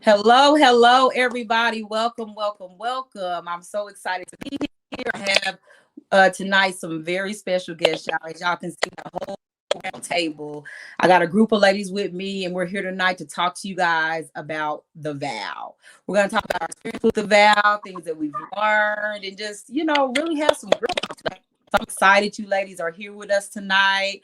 Hello, hello, everybody. Welcome, welcome, welcome. I'm so excited to be here. I have tonight some very special guests, y'all. As y'all can see, the whole round table. I got a group of ladies with me, and we're here tonight to talk to you guys about the vow. We're going to talk about our experience with the vow, things that we've learned, and just, really have some girl talk tonight. So I'm excited you ladies are here with us tonight.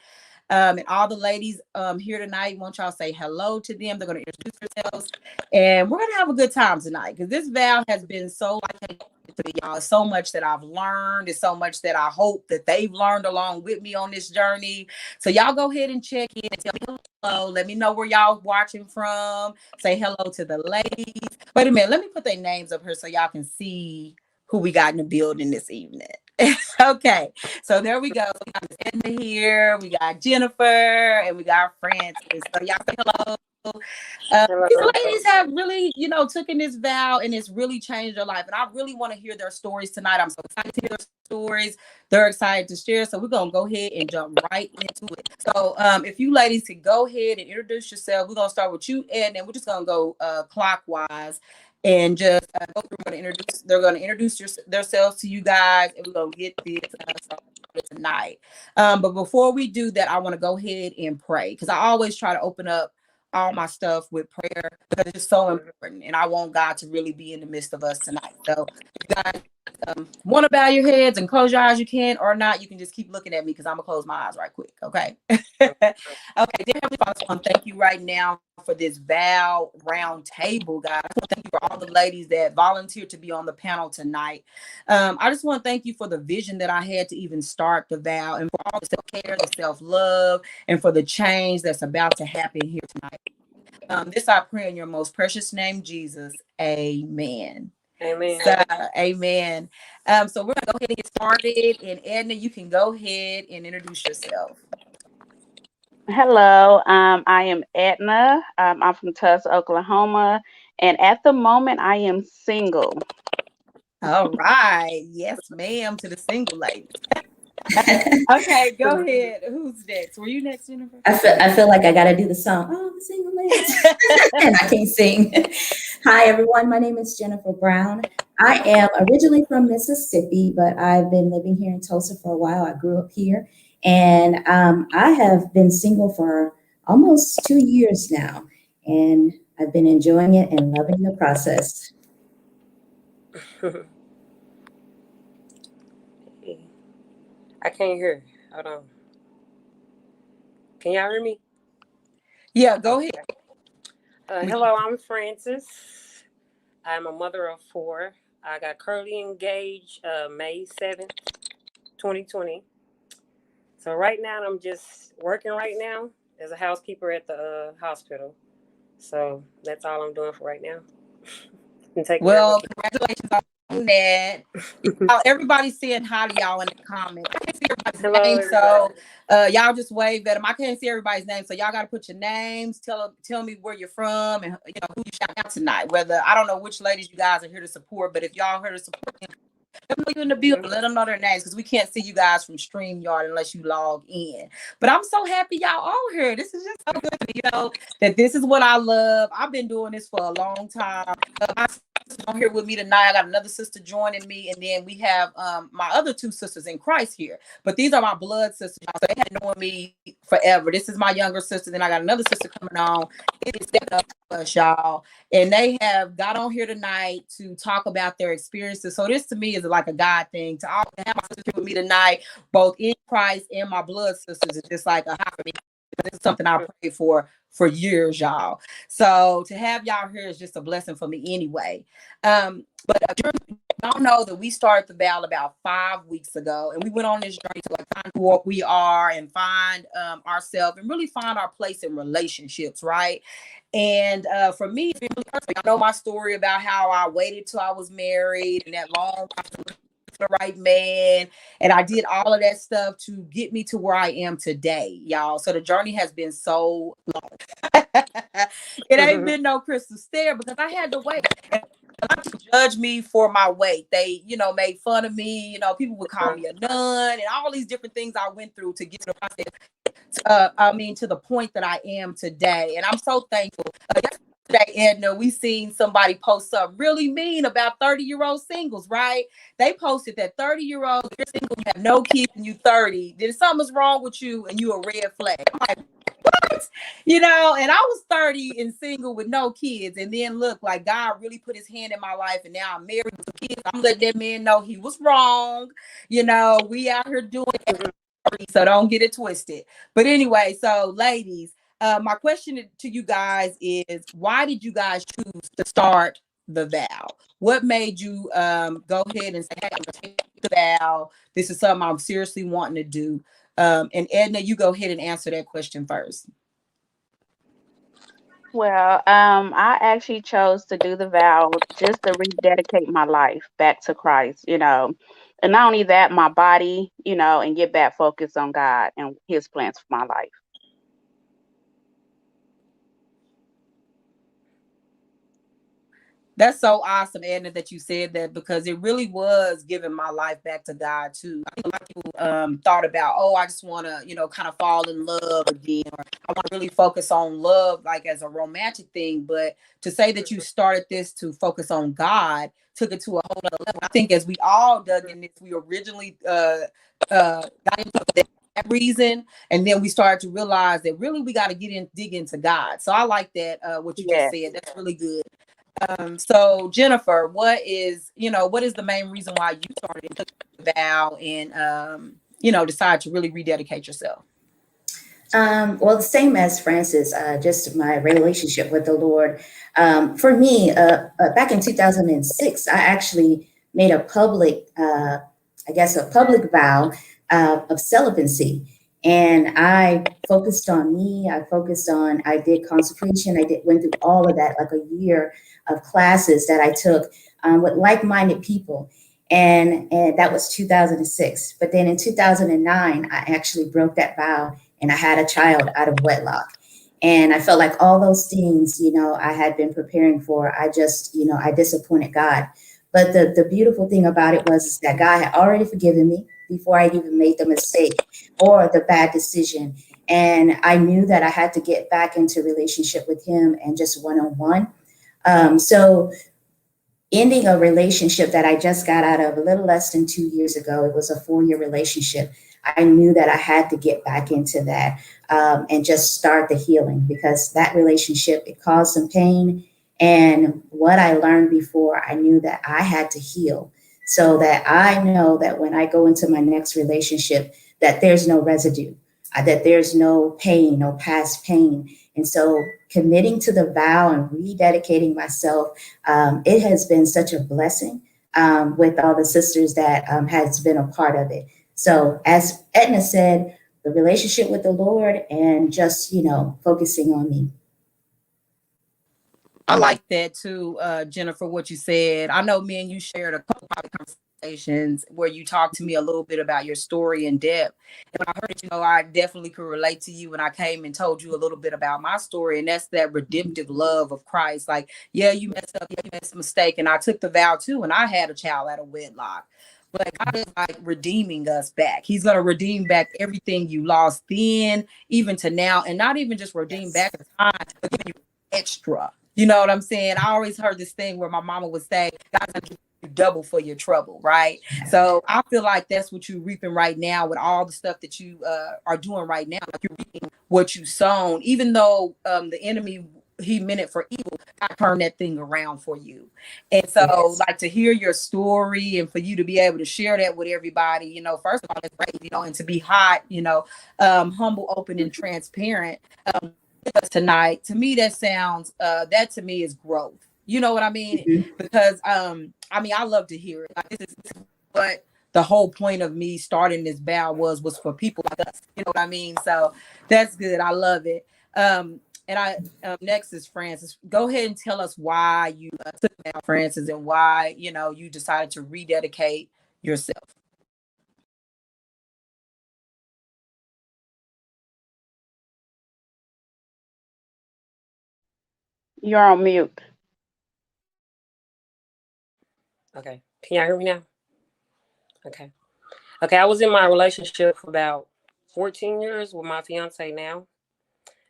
And all the ladies here tonight, want y'all to say hello to them. They're going to introduce themselves, and we're going to have a good time tonight because this vow has been so like to me, y'all. It's so much that I've learned. It's so much that I hope that they've learned along with me on this journey. So y'all go ahead and check in and tell me hello. Let me know where y'all watching from. Say hello to the ladies. Wait a minute. Let me put their names up here so y'all can see who we got in the building this evening. Okay, so there we go. We got Edna here, we got Jennifer, and we got Francis. So y'all say hello. These ladies have really, taken this vow and it's really changed their life. And I really want to hear their stories tonight. I'm so excited to hear their stories. They're excited to share. So we're going to go ahead and jump right into it. So if you ladies could go ahead and introduce yourself, we're going to start with you, Edna, and we're just going to go clockwise. And just go through. They're going to introduce themselves to you guys, and we're going to get this started tonight. But before we do that, I want to go ahead and pray because I always try to open up all my stuff with prayer because it's so important, and I want God to really be in the midst of us tonight. So, you guys want to bow your heads and close your eyes, you can, or not. You can just keep looking at me because I'm gonna close my eyes right quick. Okay. Okay. Dear Heavenly Father, I want to thank you right now for this vow round table, guys. I want to thank you for all the ladies that volunteered to be on the panel tonight. I just want to thank you for the vision that I had to even start the vow, and for all the self-care, the self-love, and for the change that's about to happen here tonight. This I pray in your most precious name, Jesus. Amen. Amen. So, amen. So we're gonna go ahead and get started. And Edna, you can go ahead and introduce yourself. Hello, I am Edna. I'm from Tulsa, Oklahoma, and at the moment I am single. All right. Yes, ma'am, to the single lady. Okay, go ahead. Who's next? Were you next, Jennifer? I feel like I gotta do the song. Oh, the single ladies. And I can't sing. Hi everyone, my name is Jennifer Brown. I am originally from Mississippi, but I've been living here in Tulsa for a while. I grew up here, and I have been single for almost 2 years now, and I've been enjoying it and loving the process. I can't hear. Hold on. Can y'all hear me? Yeah, go ahead. Hello, I'm Francis. I'm a mother of 4. I got currently engaged May 7th, 2020. So right now I'm just working right now as a housekeeper at the hospital. So that's all I'm doing for right now. Well, congratulations on that. Everybody's saying hi to y'all in the comments. I can't see everybody's name, so y'all just wave at them. I can't see everybody's name, so y'all got to put your names. Tell me where you're from and who you shout out tonight. Whether I don't know which ladies you guys are here to support, but if y'all here to support them, let them know you in the building. Let them know their names because we can't see you guys from StreamYard unless you log in. But I'm so happy y'all all here. This is just so good to me, that this is what I love. I've been doing this for a long time. My sister's on here with me tonight. I got another sister joining me, and then we have my other 2 sisters in Christ here. But these are my blood sisters, y'all. So they had known me forever. This is my younger sister. Then I got another sister coming on. It is set up for us, y'all. And they have got on here tonight to talk about their experiences. So this to me is like a God thing. To have my sister with me tonight, both in Christ and my blood sisters, is just like a high for me. This is something I prayed for years, y'all. So to have y'all here is just a blessing for me anyway. But y'all know that we started the vow about 5 weeks ago, and we went on this journey to find who we are and find ourselves and really find our place in relationships, right? And for me, it's been really personal. Y'all know my story about how I waited till I was married and that long the right man, and I did all of that stuff to get me to where I am today, y'all. So the journey has been so long. It ain't been no crystal stair because I had to wait. And judge me for my weight. They, made fun of me. People would call me a nun and all these different things I went through to get to the process. To the point that I am today. And I'm so thankful. Yesterday, Edna, we seen somebody post something really mean about 30-year-old singles, right? They posted that 30-year-old, you're single, you have no kids, and you 30. Then something's wrong with you and you a red flag. I'm like, what? And I was 30 and single with no kids. And then look, like God really put his hand in my life. And now I'm married with kids. I'm letting that man know he was wrong. We out here doing it. So don't get it twisted. But anyway, so ladies, my question to you guys is, why did you guys choose to start the vow? What made you go ahead and say, hey, I'm gonna take the vow? This is something I'm seriously wanting to do. And Edna, you go ahead and answer that question first. Well, I actually chose to do the vow just to rededicate my life back to Christ, and not only that, my body, and get back focused on God and His plans for my life. That's so awesome, Edna, that you said that, because it really was giving my life back to God too. I think a lot of people thought about, oh, I just want to, kind of fall in love again, or I want to really focus on love, like as a romantic thing. But to say that you started this to focus on God took it to a whole other level. I think as we all dug in this, we originally got into that reason, and then we started to realize that really we got to dig into God. So I like that what you just Yes. said. That's really good. So Jennifer, what is the main reason why you started and took the vow and decide to really rededicate yourself? Well, the same as Francis, just my relationship with the Lord. For me, back in 2006, I actually made a public, a public vow of celibacy. And I focused on me. I did consecration. Went through all of that, like a year of classes that I took with like-minded people. And that was 2006. But then in 2009, I actually broke that vow and I had a child out of wedlock. And I felt like all those things, I had been preparing for, I disappointed God. But the beautiful thing about it was that God had already forgiven me before I even made the mistake or the bad decision. And I knew that I had to get back into relationship with him and just one-on-one. So ending a relationship that I just got out of a little less than 2 years ago, it was a 4-year relationship. I knew that I had to get back into that and just start the healing, because that relationship, it caused some pain. And what I learned before, I knew that I had to heal so that I know that when I go into my next relationship, that there's no residue, that there's no pain, no past pain. And so committing to the vow and rededicating myself, it has been such a blessing with all the sisters that has been a part of it. So as Edna said, the relationship with the Lord and just, focusing on me. I like that too, Jennifer, what you said. I know me and you shared a couple of conversations where you talked to me a little bit about your story in depth. And when I heard it, I definitely could relate to you when I came and told you a little bit about my story. And that's that redemptive love of Christ. Like, yeah, you messed up, yeah, you made a mistake. And I took the vow too, and I had a child out of wedlock. But God is like redeeming us back. He's going to redeem back everything you lost then, even to now, and not even just redeem back the time, but give you extra. You know what I'm saying? I always heard this thing where my mama would say, God's gonna give you double for your trouble, right? So I feel like that's what you're reaping right now with all the stuff that you are doing right now. Like you're reaping what you sown, even though the enemy, he meant it for evil, I turned that thing around for you. And so, Yes. like, to hear your story and for you to be able to share that with everybody, first of all, it's great, and to be hot, humble, open, and transparent. Tonight, to me, that sounds that to me is growth. You know what I mean? Mhm. Because I love to hear it. Like, this is what the whole point of me starting this vow was for people like us. You know what I mean? So that's good. I love it. And I next is Francis. Go ahead and tell us why you took the vow, Francis, and why you decided to rededicate yourself. You're on mute. Okay. Can y'all hear me now? Okay. Okay. I was in my relationship for about 14 years with my fiance now.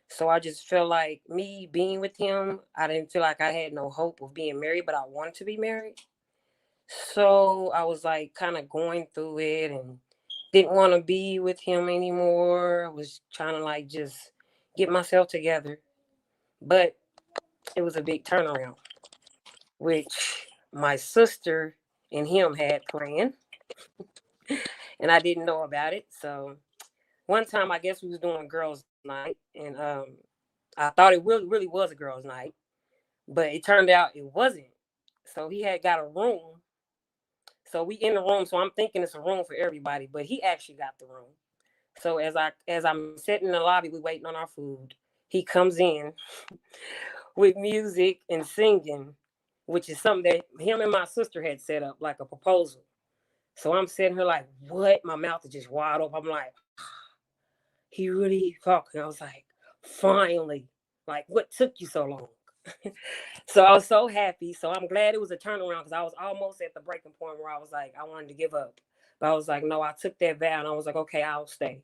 So I just felt like me being with him, I didn't feel like I had no hope of being married, but I wanted to be married. So I was like kind of going through it and didn't want to be with him anymore. I was trying to like just get myself together. But it was a big turnaround, which my sister and him had planned, and I didn't know about it. So one time, I guess we was doing girls' night, and I thought it really was a girls' night, but it turned out it wasn't. So he had got a room. So we in the room. So I'm thinking it's a room for everybody, but he actually got the room. So as I'm sitting in the lobby, we waiting on our food. He comes in with music and singing, which is something that him and my sister had set up, like a proposal. So I'm sitting here like, what? My mouth is just wide open. I'm like, he really talking. I was like, finally, like, what took you so long? So I was so happy. So I'm glad it was a turnaround because I was almost at the breaking point where I was like, I wanted to give up. But I was like, no, I took that vow and I was like, okay, I'll stay.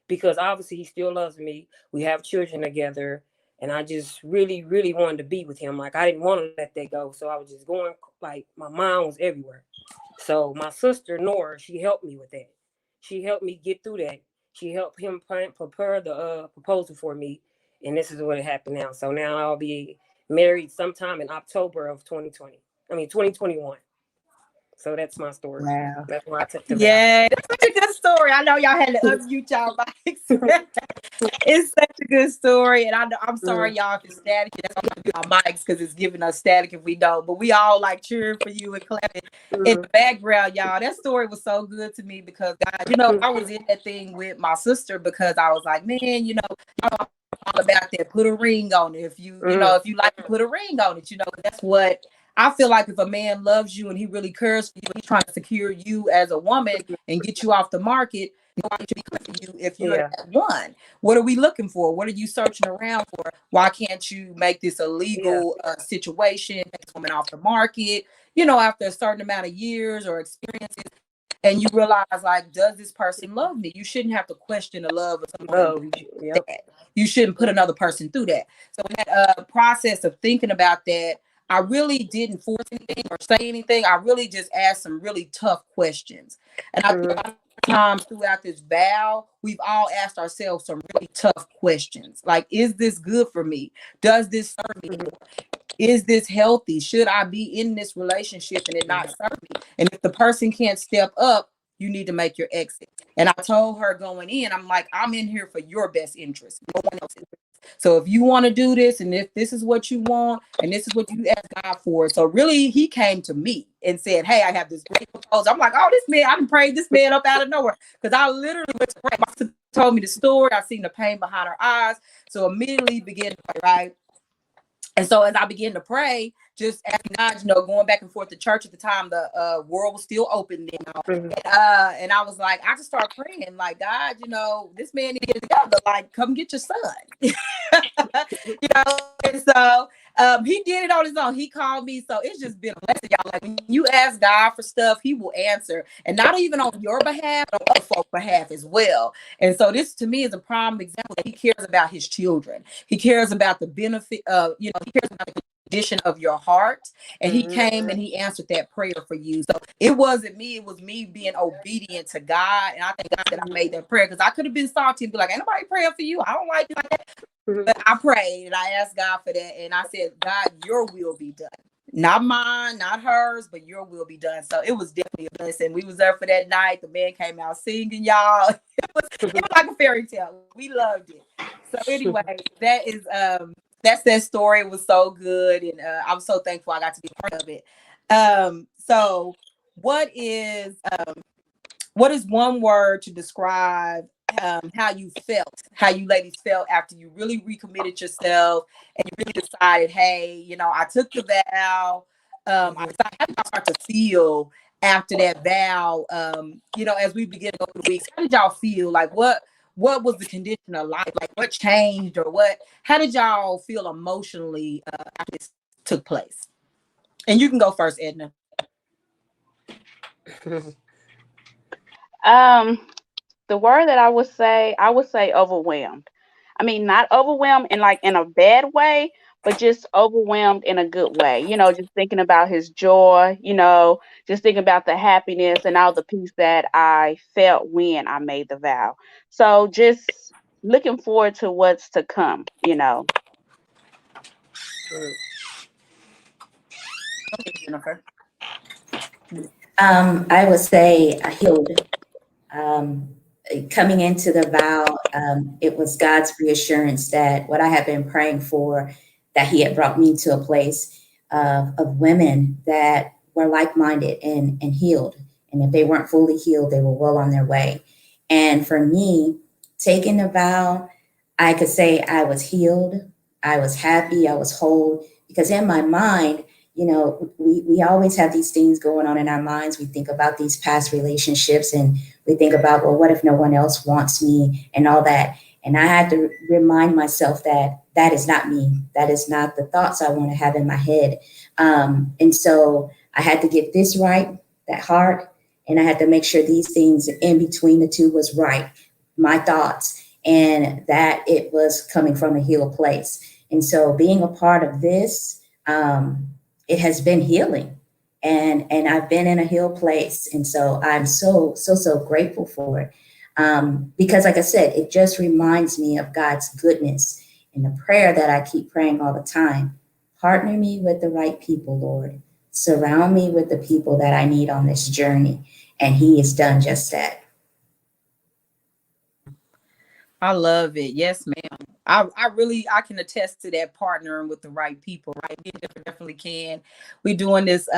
Because obviously he still loves me. We have children together. And I just really wanted to be with him. Like I didn't want to let that go. So I was just going, like my mind was everywhere. So my sister, Nora, she helped me with that. She helped me get through that. She helped him prepare the proposal for me. And this is what happened now. So now I'll be married sometime in October of 2020. I mean, 2021. So that's my story. Wow. That's why I took the vow. Yeah, that's such a good story. I know y'all had to unmute y'all mics. It's such a good story, and I'm sorry, y'all, if it's static. That's why we have our mics because it's giving us static if we don't. But we all like cheering for you and clapping in the background, y'all. That story was so good to me because, God, I was in that thing with my sister because I was like, man, I'm all about that. Put a ring on it. If you like to put a ring on it, that's what I feel like. If a man loves you and he really cares for you, he's trying to secure you as a woman and get you off the market. Why should be good for you if you're that one? What are we looking for? What are you searching around for? Why can't you make this a legal situation, take this woman off the market, after a certain amount of years or experiences, and you realize, like, does this person love me? You shouldn't have to question the love of someone. You shouldn't put another person through that. So in that process of thinking about that, I really didn't force anything or say anything. I really just asked some really tough questions. And I think times throughout this vow, we've all asked ourselves some really tough questions. Like, is this good for me? Does this serve me? Is this healthy? Should I be in this relationship and it not serve me? And if the person can't step up, you need to make your exit. And I told her going in, I'm like, I'm in here for your best interest. No one else. So if you want to do this, and if this is what you want, and this is what you ask God for. So really, he came to me and said, hey, I have this great proposal. I'm like, oh, this man, I can pray this man up out of nowhere. Because I literally went to pray. My sister told me the story. I seen the pain behind her eyes. So immediately began to pray, right? And so as I began to pray, just asking God, going back and forth to church at the time, the world was still open, and I was like, I just started praying, like, God, this man needs to get together, like, come get your son. And so he did it on his own. He called me. So it's just been a blessing, y'all. Like, when you ask God for stuff, he will answer. And not even on your behalf, but on other folks' behalf as well. And so this to me is a prime example that he cares about his children. He cares about the benefit of, he cares about the condition of your heart. And he came and he answered that prayer for you. So it wasn't me, it was me being obedient to God. And I thank God that I made that prayer, because I could have been salty and be like, ain't nobody praying for you. I don't like it like that. But I prayed and I asked God for that. And I said, God, your will be done. Not mine, not hers, but your will be done. So it was definitely a blessing. We was there for that night. The man came out singing, y'all. It was like a fairy tale. We loved it. So anyway, that's that story. It was so good. And I'm so thankful I got to be part of it. So what is one word to describe how you ladies felt after you really recommitted yourself and you really decided, hey, I took the vow. How did y'all start to feel after that vow? As we begin to go through the weeks, how did y'all feel? Like, what was the condition of life? Like, what changed, or how did y'all feel emotionally after this took place? And you can go first, Edna. Um, the word that I would say overwhelmed. I mean, not overwhelmed in like in a bad way, but just overwhelmed in a good way. Just thinking about his joy, just thinking about the happiness and all the peace that I felt when I made the vow. So just looking forward to what's to come. Okay, Jennifer. I would say healed. Um, Coming into the vow, it was God's reassurance that what I had been praying for, that He had brought me to a place of women that were like minded and healed. And if they weren't fully healed, they were well on their way. And for me, taking the vow, I could say I was healed, I was happy, I was whole, because in my mind, we always have these things going on in our minds. We think about these past relationships and we think about, well, what if no one else wants me and all that. And I had to remind myself that that is not me. That is not the thoughts I want to have in my head. And so I had to get this right, that heart, and I had to make sure these things in between the two was right, my thoughts, and that it was coming from a healed place. And so being a part of this, it has been healing, and I've been in a healed place, and so I'm so grateful for it, because like I said, it just reminds me of God's goodness and the prayer that I keep praying all the time. Partner me with the right people, Lord. Surround me with the people that I need on this journey, and He has done just that. I love it. Yes, ma'am. I can attest to that, partnering with the right people, right? We definitely can. We're doing this,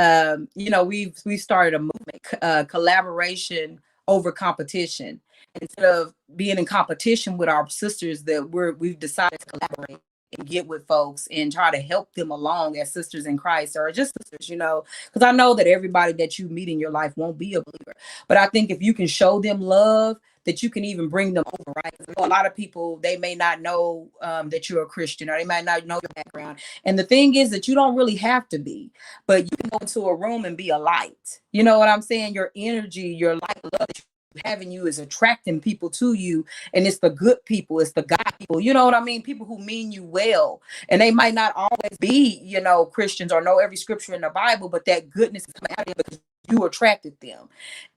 we've started a movement, collaboration over competition. Instead of being in competition with our sisters, that we've decided to collaborate and get with folks and try to help them along as sisters in Christ, or just sisters, because I know that everybody that you meet in your life won't be a believer. But I think if you can show them love, that you can even bring them over, right? A lot of people, they may not know that you're a Christian, or they might not know your background. And the thing is that you don't really have to be, but you can go into a room and be a light. You know what I'm saying? Your energy, your light, love that you have in you is attracting people to you. And it's the good people, it's the God people, you know what I mean? People who mean you well. And they might not always be, Christians or know every scripture in the Bible, but that goodness is coming out of them because you attracted them.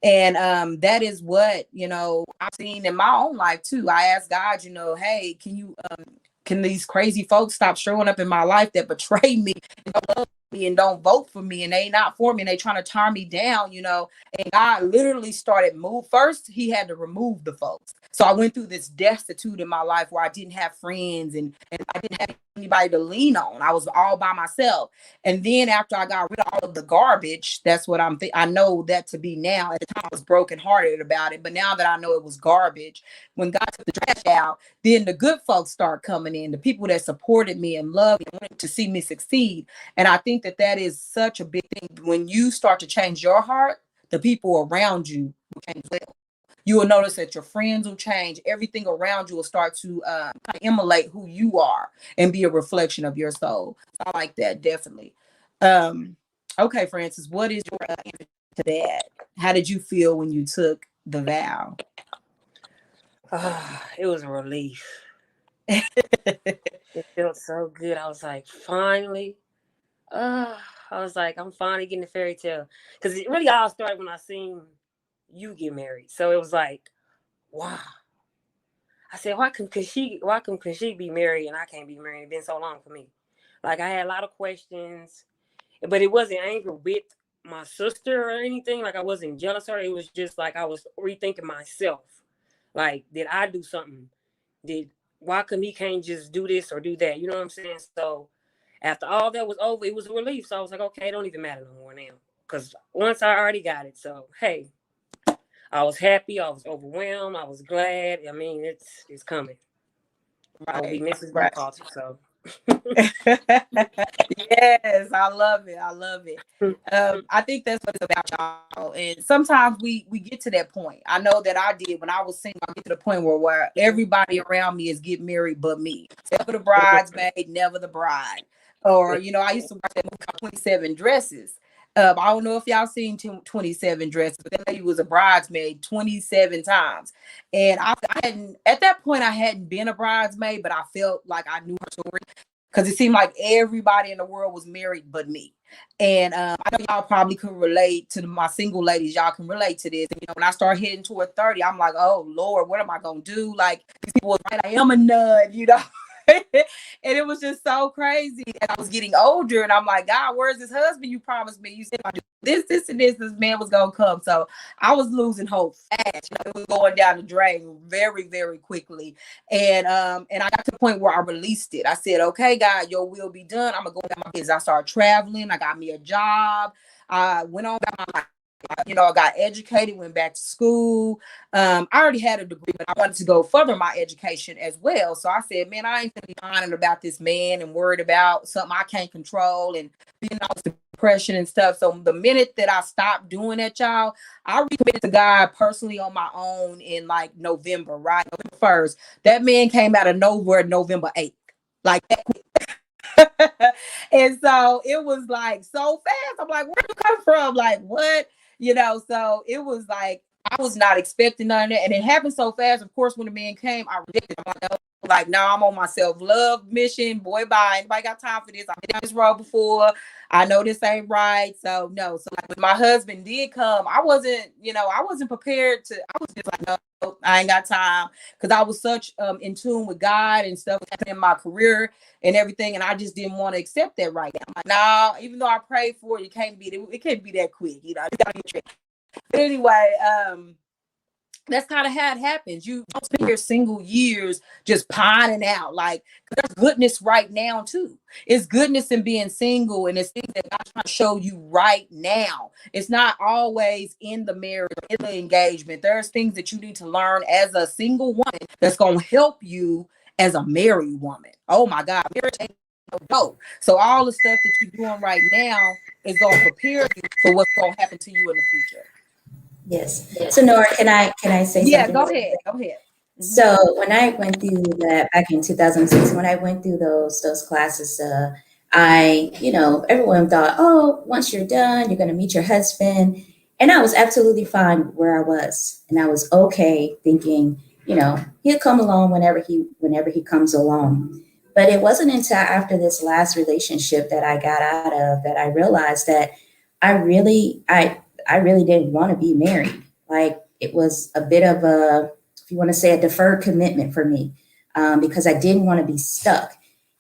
And that is what, I've seen in my own life too. I asked God, hey, can these crazy folks stop showing up in my life that betray me and don't love me and don't vote for me, and they not for me, and they trying to tear me down, and God literally started move. First, He had to remove the folks. So I went through this destitute in my life where I didn't have friends, and I didn't have anybody to lean on. I was all by myself. And then after I got rid of all of the garbage, that's what I know that to be now. At the time, I was brokenhearted about it. But now that I know it was garbage, when God took the trash out, then the good folks start coming in, the people that supported me and loved me and wanted to see me succeed. And I think that is such a big thing. When you start to change your heart, the people around you will change well. You will notice that your friends will change. Everything around you will start to kind of emulate who you are and be a reflection of your soul. I like that, definitely. Okay, Francis, what is your answer to that? How did you feel when you took the vow? It was a relief. It felt so good. I was like, finally. I was like, I'm finally getting a fairy tale. Because it really all started when I seen you get married. So it was like, wow. I said, why can she be married and I can't be married? It's been so long for me. Like, I had a lot of questions, but it wasn't anger with my sister or anything. Like, I wasn't jealous of her. It was just like I was rethinking myself. Like, did I do something? Why come he can't just do this or do that? You know what I'm saying? So after all that was over, it was a relief. So I was like, okay, it don't even matter no more now. Because once I already got it. So, hey, I was happy. I was overwhelmed. I was glad. I mean, it's coming. Right. I will be Mrs. Right. Culture, so. Yes, I love it. I love it. I think that's what it's about, y'all. And sometimes we get to that point. I know that I did when I was single. I get to the point where everybody around me is getting married but me. Never the bridesmaid, never the bride. Or, I used to watch that movie called 27 Dresses. I don't know if y'all seen 27 dresses, but that lady was a bridesmaid 27 times. And I hadn't, at that point, I hadn't been a bridesmaid, but I felt like I knew her story because it seemed like everybody in the world was married but me. And I know y'all probably could relate to my single ladies. Y'all can relate to this. You know, when I start hitting toward 30, I'm like, oh Lord, what am I gonna do? Like these people, right? I am a nun, you know. And it was just so crazy. And I was getting older, and I'm like, God, where's this husband you promised me? You said I do this, and this. This man was gonna come. So I was losing hope fast. You know, it was going down the drain very, very quickly. And I got to the point where I released it. I said, okay, God, your will be done. I'm gonna go about my business. I started traveling. I got me a job. I went on about my life. You know, I got educated, went back to school. I already had a degree, but I wanted to go further my education as well. So I said, man, I ain't gonna be whining about this man and worried about something I can't control and being all this depression and stuff. So the minute that I stopped doing that, y'all, I recommitted to God personally on my own in like November, right? November 1st. That man came out of nowhere November 8th. Like that quick. And so it was like so fast. I'm like, where you come from? Like, what? You know, so it was like I was not expecting none of that. And it happened so fast. Of course, when the man came, I rejected him. Like, no, I'm on my self-love mission. Boy, bye. Anybody got time for this? I've been down this road before. I know this ain't right. So no. So like when my husband did come, I wasn't, you know, I wasn't prepared to, I was just like, no, I ain't got time. Because I was such in tune with God and stuff happening in my career and everything. And I just didn't want to accept that right now. I'm like, nah, even though I prayed for it, it can't be that quick, you know. It's gotta be tricky. But anyway, that's kind of how it happens. You don't spend your single years just pining out. Like, there's goodness right now too. It's goodness in being single, and it's things that God's trying to show you right now. It's not always in the marriage or in the engagement. There's things that you need to learn as a single woman that's going to help you as a married woman. Oh my God, marriage ain't no joke. So all the stuff that you're doing right now is going to prepare you for what's going to happen to you in the future. Yes. So Nora, can I say Yeah, something? go ahead. Go ahead. So when I went through that back in 2006, when I went through those classes, everyone thought, oh, once you're done, you're going to meet your husband, and I was absolutely fine where I was, and I was okay, thinking, he'll come along whenever he comes along. But it wasn't until after this last relationship that I got out of that I realized that I really didn't want to be married. Like it was a bit of a, if you want to say, a deferred commitment for me, because I didn't want to be stuck.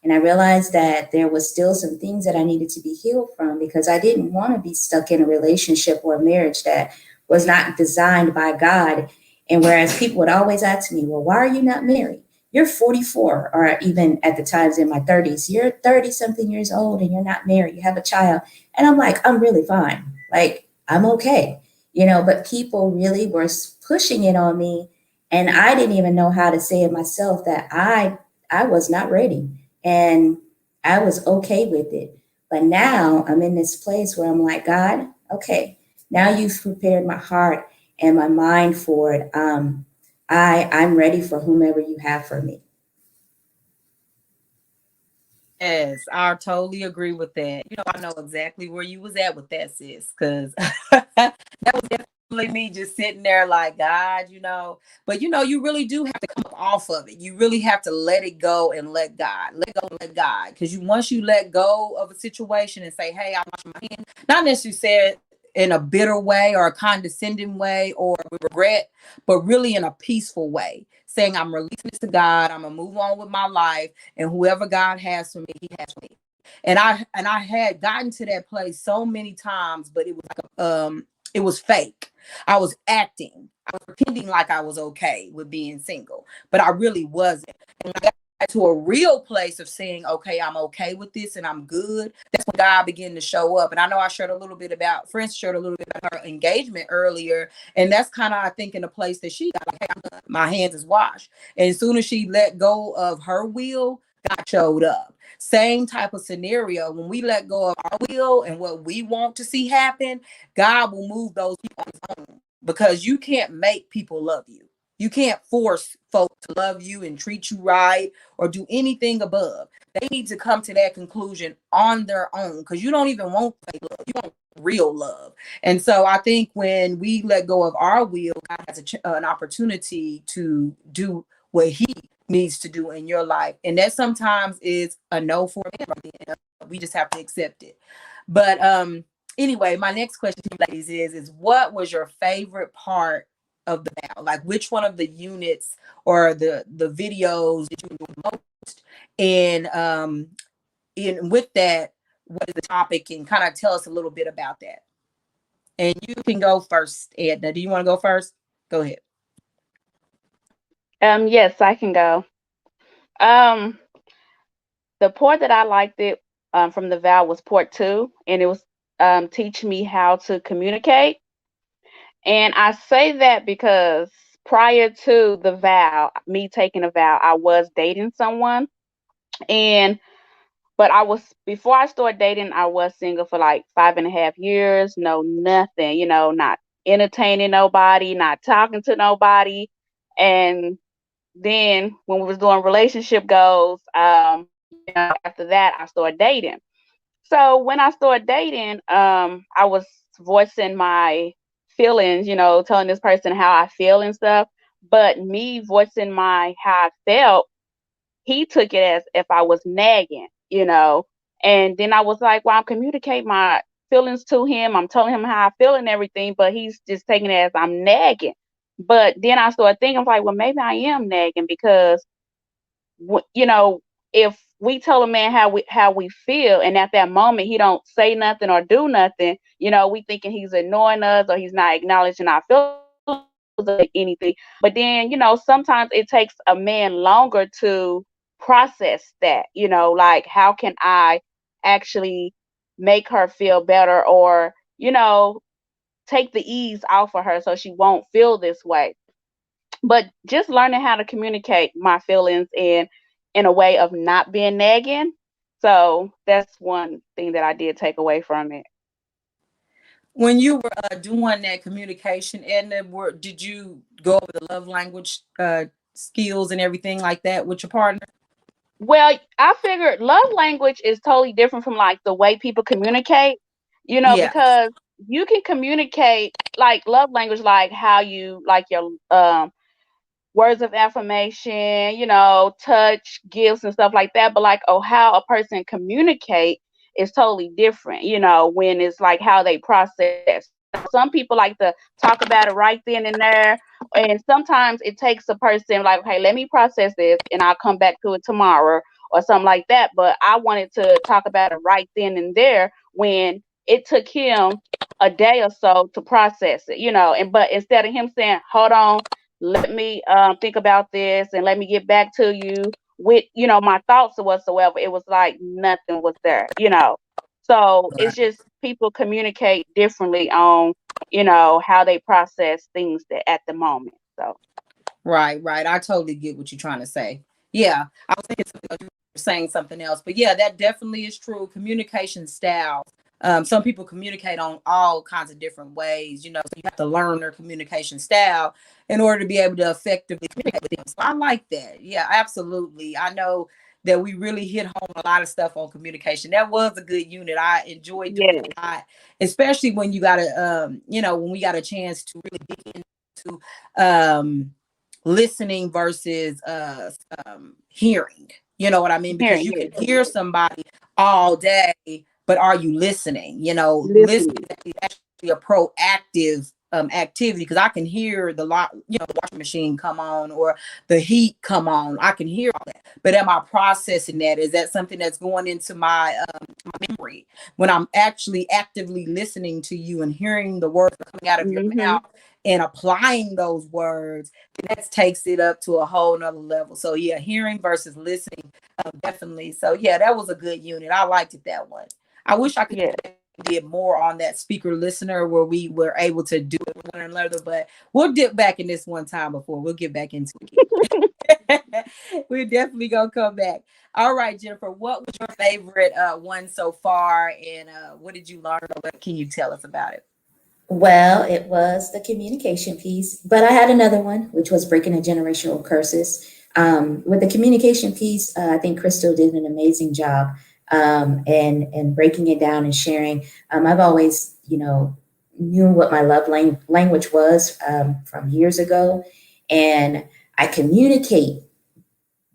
And I realized that there was still some things that I needed to be healed from because I didn't want to be stuck in a relationship or a marriage that was not designed by God. And whereas people would always ask me, well, why are you not married? You're 44, or even at the times in my 30s, you're 30 something years old and you're not married, you have a child. And I'm like, I'm really fine. Like, I'm okay. But people really were pushing it on me. And I didn't even know how to say it myself that I was not ready. And I was okay with it. But now I'm in this place where I'm like, God, okay, now you've prepared my heart and my mind for it. I'm ready for whomever you have for me. Yes, I totally agree with that. I know exactly where you was at with that, sis, because that was definitely me just sitting there like, God, but you really do have to come up off of it. You really have to let it go and let God, let go and let God. Because once you let go of a situation and say, hey, I wash my hands, not necessarily said in a bitter way or a condescending way or with regret, but really in a peaceful way, saying I'm releasing this to God, I'm gonna move on with my life, and whoever God has for me, he has for me. And I had gotten to that place so many times, but it was like it was fake. I was acting. I was pretending like I was okay with being single, but I really wasn't. And when I got to a real place of saying, okay, I'm okay with this and I'm good, that's when God began to show up. And I know I shared a little bit about, Friends shared a little bit about her engagement earlier. And that's kind of, I think, in the place that she got, like, hey, I'm done. My hands is washed. And as soon as she let go of her will, God showed up. Same type of scenario. When we let go of our will and what we want to see happen, God will move those people on his own, because you can't make people love you. You can't force folks to love you and treat you right or do anything above. They need to come to that conclusion on their own, because you don't even want fake love. You want real love. And so I think when we let go of our will, God has an opportunity to do what he needs to do in your life. And that sometimes is a no for me. We just have to accept it. But anyway, my next question to you ladies is what was your favorite part of the vow? Like, which one of the units or the videos did you enjoy the most? And with that, what is the topic? And kind of tell us a little bit about that. And you can go first, Edna. Do you want to go first? Go ahead. Yes, I can go. Um, the part that I liked it from the vow was part two, and it was teach me how to communicate. And I say that because prior to the vow, me taking a vow, I was dating someone, and but I was before I started dating, I was single for like 5.5 years, no nothing, not entertaining nobody, not talking to nobody, and then when we was doing relationship goals, after that I started dating. So when I started dating, I was voicing my feelings, telling this person how I feel and stuff. But me voicing my how I felt, he took it as if I was nagging. And then I was like, well, I'm communicating my feelings to him. I'm telling him how I feel and everything, but he's just taking it as I'm nagging. But then I started thinking, I'm like, well, maybe I am nagging because you know, if we tell a man how we feel, and at that moment he don't say nothing or do nothing, we thinking he's ignoring us or he's not acknowledging our feelings or anything. But then, sometimes it takes a man longer to process that. Like how can I actually make her feel better, or take the ease off of her so she won't feel this way. But just learning how to communicate my feelings in a way of not being nagging. So that's one thing that I did take away from it. When you were doing that communication, Edna, did you go over the love language skills and everything like that with your partner? Well, I figured love language is totally different from like the way people communicate, Yeah. because you can communicate like love language, like how you like your words of affirmation, touch, gifts and stuff like that. But like, oh, how a person communicate is totally different, when it's like how they process. Some people like to talk about it right then and there. And sometimes it takes a person like, okay, let me process this and I'll come back to it tomorrow or something like that. But I wanted to talk about it right then and there when it took him a day or so to process it, but instead of him saying, hold on, let me think about this and let me get back to you with my thoughts or whatsoever, it was like nothing was there. So it's just people communicate differently on how they process things at the moment. So Right. I totally get what you're trying to say. Yeah, I was thinking something, you were saying something else, but yeah, that definitely is true. Communication styles. Some people communicate on all kinds of different ways, so you have to learn their communication style in order to be able to effectively communicate with them. So I like that. Yeah, absolutely. I know that we really hit home a lot of stuff on communication. That was a good unit. I enjoyed doing yeah, it a lot, especially when you got a, when we got a chance to really dig into listening versus hearing. You know what I mean? Because hearing, you yeah, can hear somebody all day, but are you listening? Listening listening, is actually a proactive activity, because I can hear the the washing machine come on or the heat come on. I can hear all that, but am I processing that? Is that something that's going into my memory when I'm actually actively listening to you and hearing the words coming out of your hmm, mouth and applying those words? That takes it up to a whole nother level. So yeah, hearing versus listening, definitely. So yeah, that was a good unit. I liked it, that one. I wish I could yeah. did more on that speaker listener where we were able to do it with one another, but we'll dip back in this one time before we'll get back into it. We're definitely gonna come back. All right, Jennifer, what was your favorite one so far, and what did you learn, or what can you tell us about it? Well, it was the communication piece, but I had another one, which was breaking the generational curses. With the communication piece, I think Crystal did an amazing job, and breaking it down and sharing. I've always, knew what my love language was, from years ago, and I communicate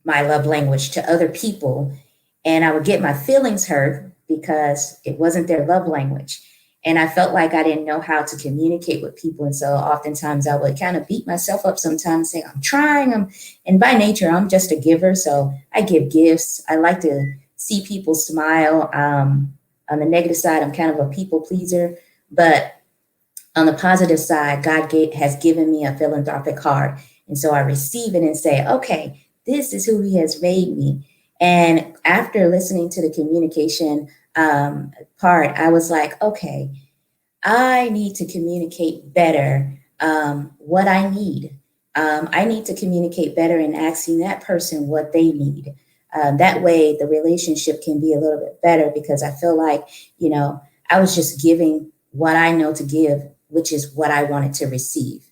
my love language to other people, and I would get my feelings hurt because it wasn't their love language. And I felt like I didn't know how to communicate with people. And so oftentimes I would kind of beat myself up sometimes, saying, I'm trying. And by nature, I'm just a giver. So I give gifts. I like to see people smile. On the negative side, I'm kind of a people pleaser. But on the positive side, has given me a philanthropic heart. And so I receive it and say, okay, this is who he has made me. And after listening to the communication part, I was like, okay, I need to communicate better, what I need. I need to communicate better in asking that person what they need. That way, the relationship can be a little bit better, because I feel like, I was just giving what I know to give, which is what I wanted to receive.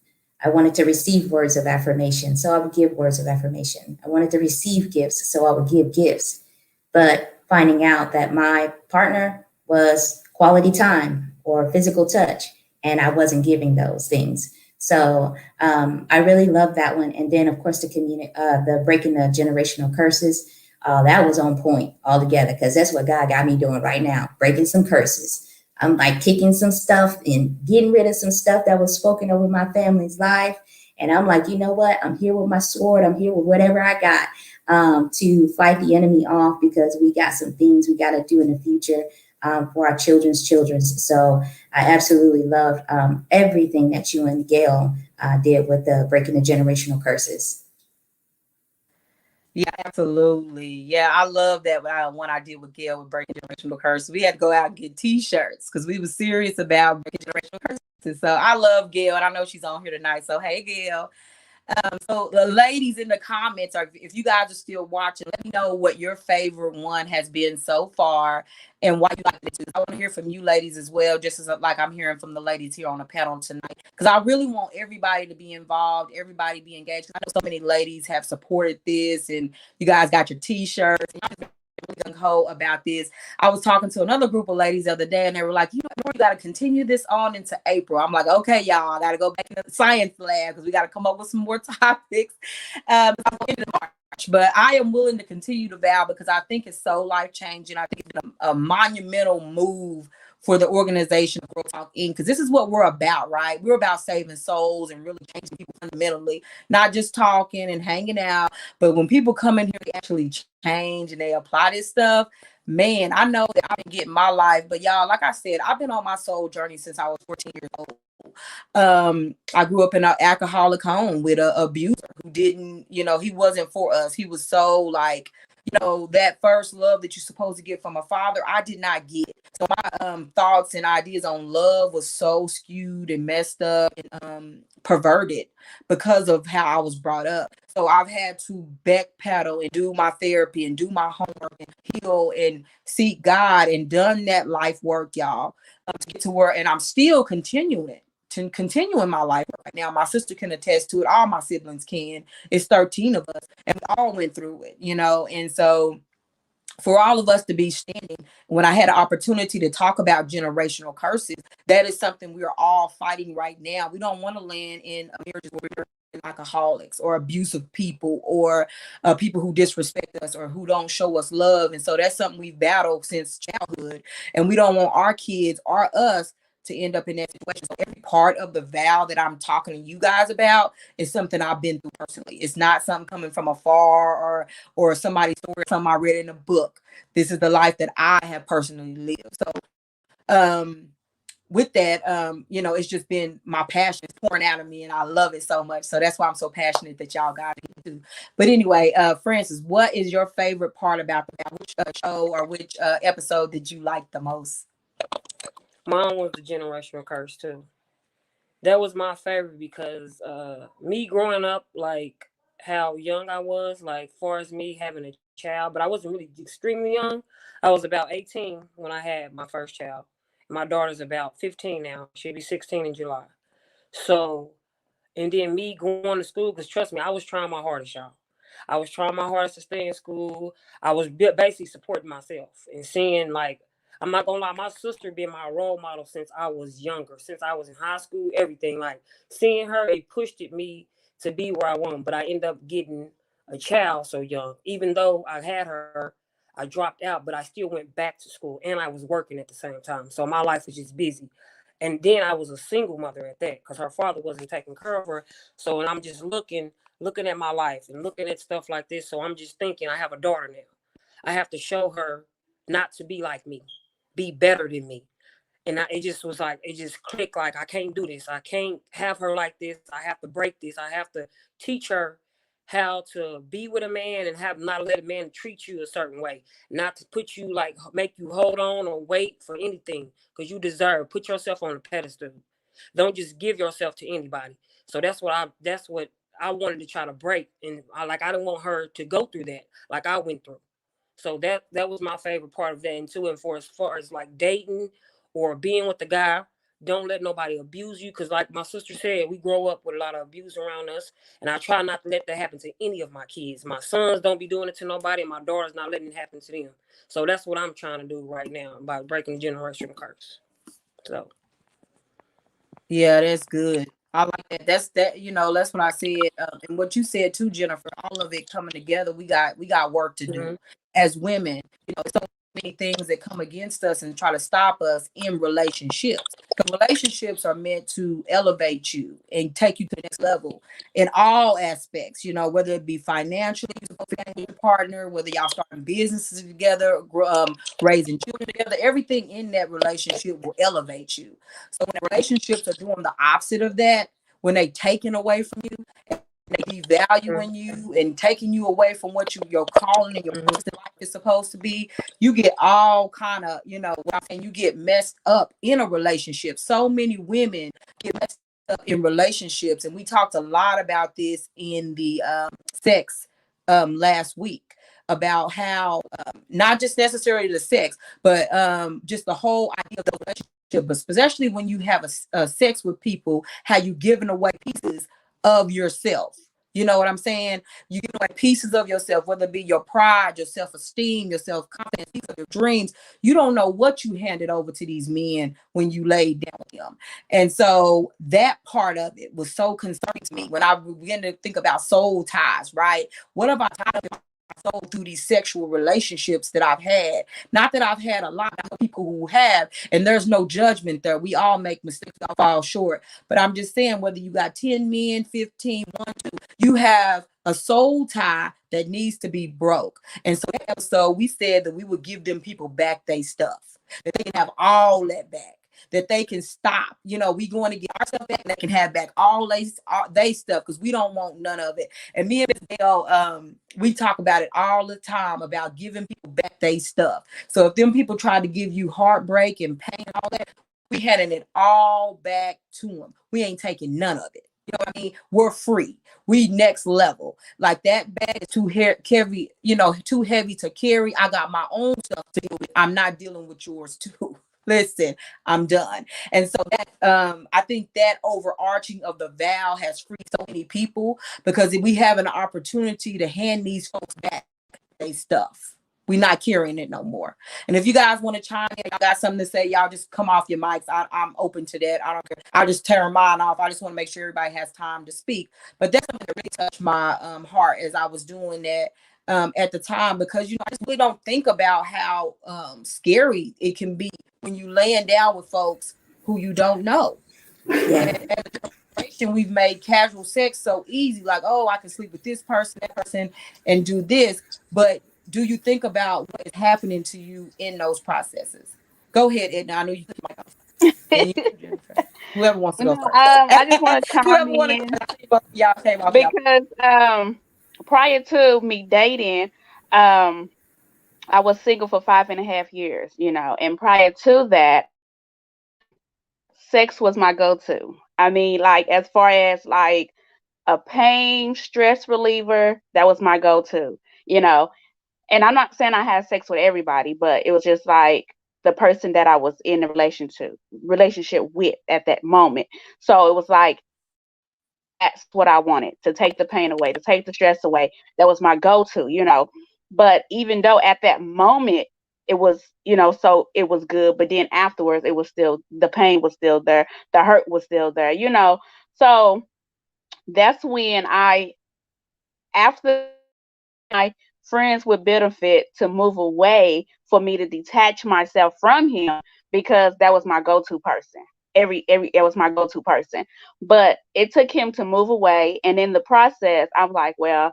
I wanted to receive words of affirmation, so I would give words of affirmation. I wanted to receive gifts, so I would give gifts. But finding out that my partner was quality time or physical touch, and I wasn't giving those things. So I really love that one. And then, of course, the breaking the generational curses. That was on point altogether, because that's what God got me doing right now, breaking some curses. I'm like kicking some stuff and getting rid of some stuff that was spoken over my family's life. And I'm like, you know what? I'm here with my sword. I'm here with whatever I got, to fight the enemy off, because we got some things we got to do in the future, for our children's children. So I absolutely love everything that you and Gail did with the breaking the generational curses. Yeah, absolutely. Yeah, I love that when I did with Gail with breaking generational curses. We had to go out and get T-shirts because we were serious about breaking generational curses. So I love Gail, and I know she's on here tonight. So hey, Gail. So the ladies in the comments, are if you guys are still watching, let me know what your favorite one has been so far and why you like it too. I want to hear from you ladies as well, just as like I'm hearing from the ladies here on the panel tonight, because I really want everybody to be involved, everybody be engaged. I know so many ladies have supported this, and you guys got your T-shirts. And gung ho about this. I was talking to another group of ladies the other day, and they were like, you got to continue this on into April. I'm like, okay, y'all, I got to go back in the science lab because we got to come up with some more topics. Into March. But I am willing to continue to vow, because I think it's so life changing. I think it's a monumental move for the organization of Grow Talk Inc. Because this is what we're about, right? We're about saving souls and really changing people fundamentally, not just talking and hanging out. But when people come in here, they actually change and they apply this stuff. Man, I know that I've been getting my life, but y'all, like I said, I've been on my soul journey since I was 14 years old. I grew up in an alcoholic home with an abuser who didn't, he wasn't for us. He was so like, that first love that you're supposed to get from a father, I did not get. So my thoughts and ideas on love was so skewed and messed up and perverted because of how I was brought up. So I've had to backpedal and do my therapy and do my homework and heal and seek God, and done that life work, y'all, to get to where, and I'm still continuing to continue in my life right now. My sister can attest to it. All my siblings can. It's 13 of us, and we all went through it, and so for all of us to be standing, when I had an opportunity to talk about generational curses, that is something we are all fighting right now. We don't want to land in marriages where we're alcoholics or abusive people, or people who disrespect us or who don't show us love. And so that's something we've battled since childhood, and we don't want our kids or us to end up in that situation. So every part of the vow that I'm talking to you guys about is something I've been through personally. It's not something coming from afar or somebody's story, something I read in a book. This is the life that I have personally lived. So with that, it's just been my passion. It's pouring out of me, and I love it so much. So that's why I'm so passionate that y'all got it too. But anyway, Francis, what is your favorite part about which show or which episode did you like the most? Mine was the generational curse too. That was my favorite because me growing up, like how young I was, like far as me having a child, but I wasn't really extremely young. I was about 18 when I had my first child. My daughter's about 15 now. She'll be 16 in July. So, and then me going to school, because trust me, I was trying my hardest, y'all. I was trying my hardest to stay in school. I was basically supporting myself and seeing, like, I'm not gonna lie, my sister been my role model since I was younger, since I was in high school, everything. Like, seeing her, it pushed at me to be where I want. But I ended up getting a child so young. Even though I had her, I dropped out, but I still went back to school and I was working at the same time. So my life was just busy. And then I was a single mother at that because her father wasn't taking care of her. So, and I'm just looking at my life and looking at stuff like this. So I'm just thinking, I have a daughter now. I have to show her not to be like me, be better than me. And it just was like, it just clicked, like, I can't do this. I can't have her like this. I have to break this. I have to teach her how to be with a man and have not let a man treat you a certain way, not to put you, like, make you hold on or wait for anything, because you deserve. Put yourself on a pedestal. Don't just give yourself to anybody. So that's what I wanted to try to break. And I didn't want her to go through that like I went through. So that was my favorite part of that. And two, and for as far as like dating or being with the guy, don't let nobody abuse you. Cause like my sister said, we grow up with a lot of abuse around us. And I try not to let that happen to any of my kids. My sons don't be doing it to nobody, and my daughter's not letting it happen to them. So that's what I'm trying to do right now by breaking the generational curse. So Yeah, that's good. I like that. That's that. That's what I said, and what you said too, Jennifer. All of it coming together. We got work to do mm-hmm. as women. So many things that come against us and try to stop us in relationships. Because relationships are meant to elevate you and take you to the next level in all aspects. Whether it be financially, your partner, whether y'all starting businesses together, raising children together, everything in that relationship will elevate you. So when relationships are doing the opposite of that, when they taking away from you, and they devaluing you and taking you away from what your calling and your purpose in life is supposed to be, you get all kind of, and you get messed up in a relationship. So many women get messed up in relationships, and we talked a lot about this in the sex last week, about how not just necessarily the sex, but just the whole idea of the relationship, but especially when you have a sex with people, how you giving away pieces of yourself. You know what I'm saying? You give away pieces of yourself, whether it be your pride, your self-esteem, your self-confidence, these are your dreams. You don't know what you handed over to these men when you laid down with them. And so that part of it was so concerning to me when I began to think about soul ties, right? What have I tied soul through these sexual relationships that I've had? Not that I've had a lot of people who have, and there's no judgment there. We all make mistakes, all fall short. But I'm just saying, whether you got 10 men, 15, 1, 2, you have a soul tie that needs to be broke. And so that episode, we said that we would give them people back their stuff, that they can have all that back, that they can stop. We going to get our stuff back, and they can have back all they stuff, because we don't want none of it. And me and Ms. Bell, we talk about it all the time, about giving people back their stuff. So if them people try to give you heartbreak and pain and all that, we handing it all back to them. We ain't taking none of it. You know what I mean? We're free. We next level. Like, that bag is too heavy, too heavy to carry. I got my own stuff to deal with. I'm not dealing with yours too. Listen, I'm done. And so that I think that overarching of the vow has freed so many people, because if we have an opportunity to hand these folks back their stuff, we're not carrying it no more. And if you guys want to chime in, y'all got something to say, y'all just come off your mics. I'm open to that. I don't care. I'll just turn mine off. I just want to make sure everybody has time to speak. But that's something that really touched my heart as I was doing that at the time, because I just really don't think about how scary it can be when you laying down with folks who you don't know. Yeah. And as a generation, we've made casual sex so easy, like, oh, I can sleep with this person, that person, and do this. But do you think about what is happening to you in those processes? Go ahead, Edna. I know you took my off. And you, Jennifer. Whoever wants to go first. I just want to chime Whoever want to in go. Y'all came off y'all. because prior to me dating, I was single for 5.5 years, and prior to that, sex was my go-to. I mean, like, as far as like a pain stress reliever, that was my go-to, and I'm not saying I had sex with everybody, but it was just like the person that I was in a relationship with at that moment. So it was like, that's what I wanted, to take the pain away, to take the stress away. That was my go-to, But even though at that moment it was, so it was good, but then afterwards it was still, the pain was still there, the hurt was still there. So that's when after my friends would benefit to move away for me to detach myself from him, because that was my go-to person. Every it was my go-to person. But it took him to move away, and in the process I'm like, well,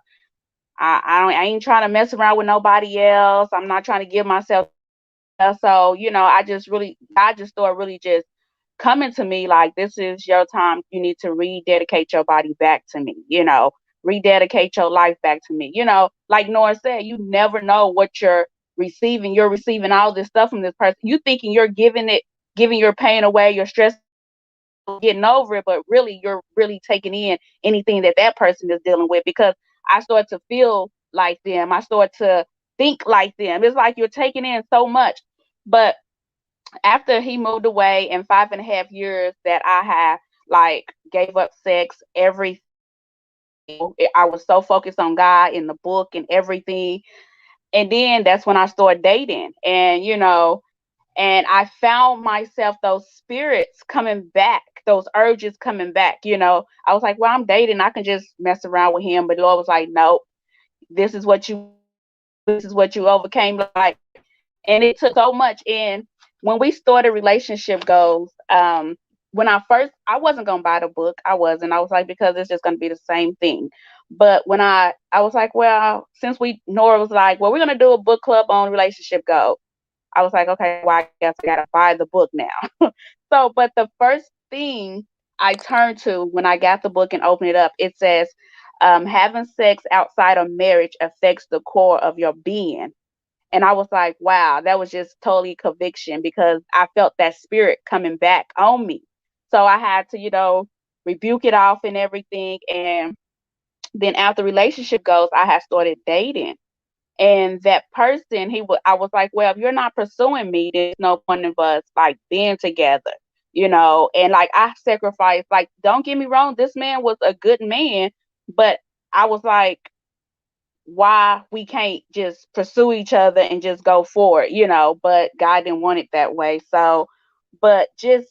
I ain't trying to mess around with nobody else. I'm not trying to give myself. So God just started really just coming to me like, this is your time. You need to rededicate your body back to me, rededicate your life back to me. Like Nora said, you never know what you're receiving. You're receiving all this stuff from this person. You thinking you're giving your pain away, your stress, getting over it, but really you're really taking in anything that person is dealing with, because I start to feel like them. I start to think like them. It's like you're taking in so much. But after he moved away, in 5.5 years that I had like gave up sex, everything, I was so focused on God in the book and everything. And then that's when I started dating, and I found myself, those spirits coming back, those urges coming back. I was like, well, I'm dating, I can just mess around with him. But the Lord was like, nope, this is what you overcame. Like, and it took so much. And when we started relationship goals, when I wasn't gonna buy the book. I was like, because it's just gonna be the same thing. But when I was like, well, since Nora was like, well, we're gonna do a book club on relationship goals. I was like, okay, well, I guess I gotta buy the book now. So, but the first thing I turned to when I got the book and opened it up, it says, having sex outside of marriage affects the core of your being. And I was like, wow, that was just totally conviction, because I felt that spirit coming back on me. So I had to, rebuke it off and everything. And then after relationship goals, I had started dating. And that person, I was like, well, if you're not pursuing me, there's no point of us like being together, and like I sacrificed, like, don't get me wrong, this man was a good man, but I was like, why we can't just pursue each other and just go forward, but God didn't want it that way. So, but just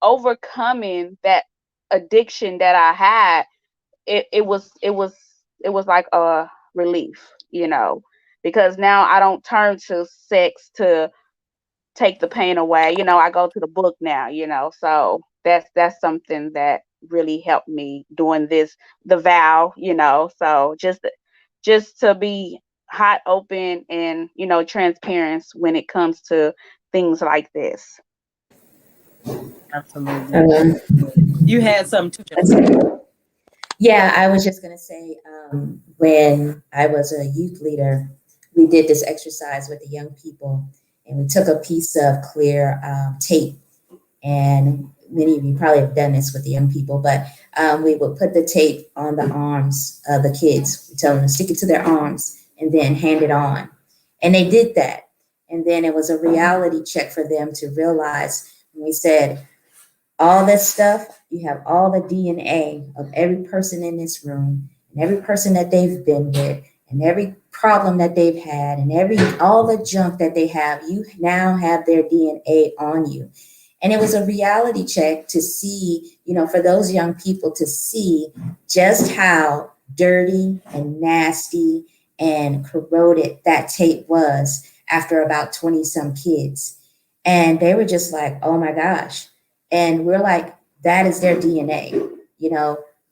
overcoming that addiction that I had, it was like a relief, because now I don't turn to sex to take the pain away. I go to the book now, so that's something that really helped me doing the vow, so just to be hot, open, and transparent when it comes to things like this. Absolutely. Um, You had something to yeah, I was just going to say, when I was a youth leader, we did this exercise with the young people, and we took a piece of clear tape. And many of you probably have done this with the young people, but we would put the tape on the arms of the kids. We tell them to stick it to their arms and then hand it on. And they did that. And then it was a reality check for them to realize when we said, all this stuff, you have all the DNA of every person in this room and every person that they've been with and every problem that they've had and all the junk that they have, you now have their DNA on you. And it was a reality check to see, for those young people to see just how dirty and nasty and corroded that tape was after about 20 some kids. And they were just like, oh my gosh. And we're like, that is their DNA,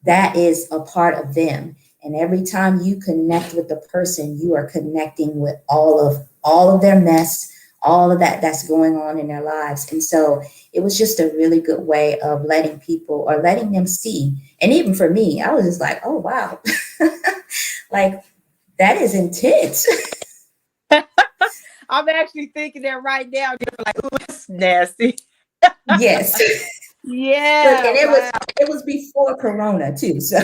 that is a part of them. And every time you connect with the person, you are connecting with all of their mess, all of that's going on in their lives. And so it was just a really good way of letting them see. And even for me, I was just like, oh, wow, like that is intense. I'm actually thinking that right now. You're like, ooh, that's nasty. Yes. Look, Yeah. and Wow. it was before Corona too. So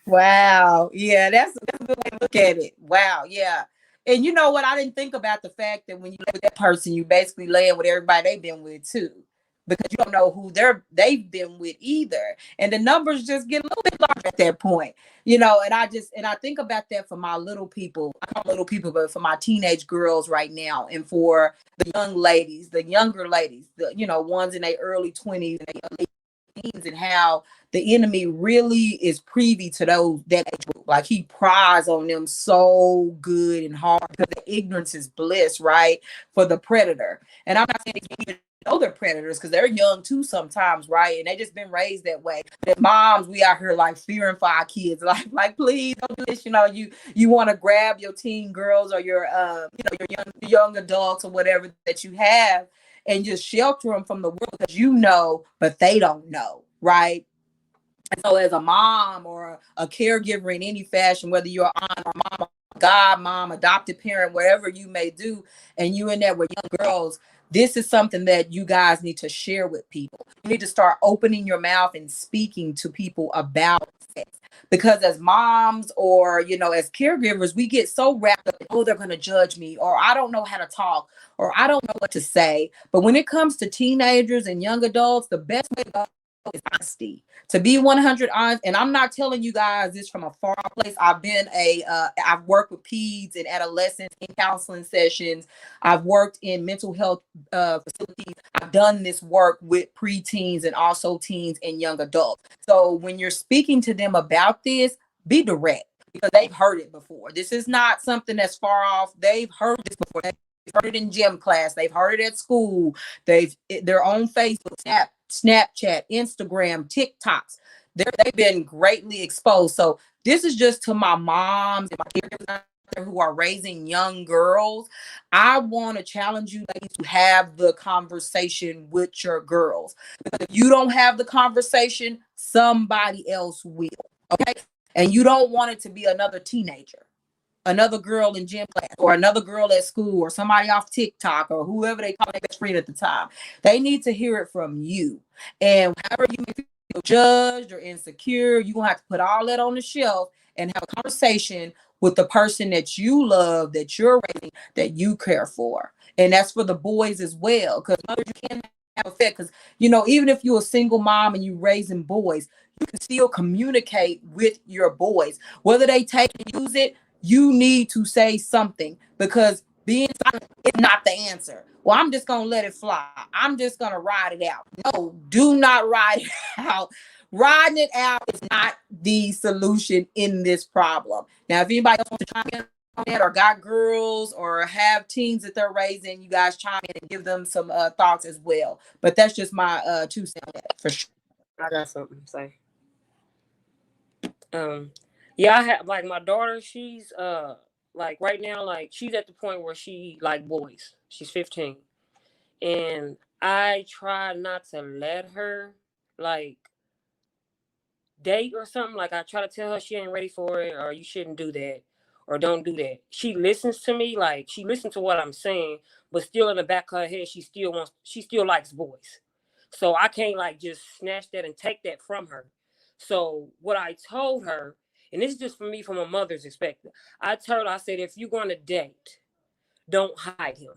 Wow. Yeah, that's a good way to look at it. Wow. Yeah. And you know what? I didn't think about the fact that when you lay with that person, you basically laying with everybody they've been with too, because you don't know who they've been with either, and the numbers just get a little bit larger at that point, you know. And I think about that for my little people. I call little people, but for my teenage girls right now, and for the young ladies, the younger ladies, the ones in their early 20s and their late teens, and how the enemy really is privy to that age group. Like he pries on them so good and hard, because the ignorance is bliss, right? For the predator. And I'm not saying they even know they're predators, because they're young too sometimes, right? And they just been raised that way. That moms, we out here like fearing for our kids, like please don't do this. You want to grab your teen girls or your your young adults or whatever that you have, and just shelter them from the world, because but they don't know, right? And so as a mom or a caregiver in any fashion, whether you're an aunt or mom, god mom, adopted parent, wherever you may do, and you in there with young girls, this is something that you guys need to share with people. You need to start opening your mouth and speaking to people about sex. Because as moms or, as caregivers, we get so wrapped up in, oh, they're going to judge me, or I don't know how to talk, or I don't know what to say. But when it comes to teenagers and young adults, the best way to go is honesty. To be 100 honest, and I'm not telling you guys this from a far place. I've worked with peds and adolescents in counseling sessions. I've worked in mental health facilities. I've done this work with preteens and also teens and young adults. So when you're speaking to them about this, be direct, because they've heard it before. This is not something that's far off. They've heard this before. They've heard it in gym class. They've heard it at school. Their own Facebook, Snapchat, Instagram, TikToks. They've been greatly exposed. So this is just to my moms and my caregivers who are raising young girls. I want to challenge you ladies to have the conversation with your girls. Because if you don't have the conversation, somebody else will. Okay? And you don't want it to be another teenager, another girl in gym class, or another girl at school, or somebody off TikTok, or whoever they call their best friend at the time. They need to hear it from you. And however you may feel judged or insecure, you're going to have to put all that on the shelf and have a conversation with the person that you love, that you're raising, that you care for. And that's for the boys as well, because mothers, you can have effect. Because, even if you're a single mom and you're raising boys, you can still communicate with your boys. Whether they take and use it, you need to say something, because being silent is not the answer. Well, I'm just going to let it fly. I'm just going to ride it out. No, do not ride it out. Riding it out is not the solution in this problem. Now, if anybody else wants to chime in on that, or got girls or have teens that they're raising, you guys chime in and give them some thoughts as well. But that's just my 2 cents on that, for sure. I got something to say. Yeah, I have, like, my daughter, she's like right now, like she's at the point where she like boys. She's 15. And I try not to let her like date or something. Like I try to tell her she ain't ready for it, or you shouldn't do that, or don't do that. She listens to me, like she listens to what I'm saying, but still in the back of her head, she still likes boys. So I can't like just snatch that and take that from her. So what I told her, and this is just for me from a mother's perspective, I told her, I said, if you're going to date, don't hide him.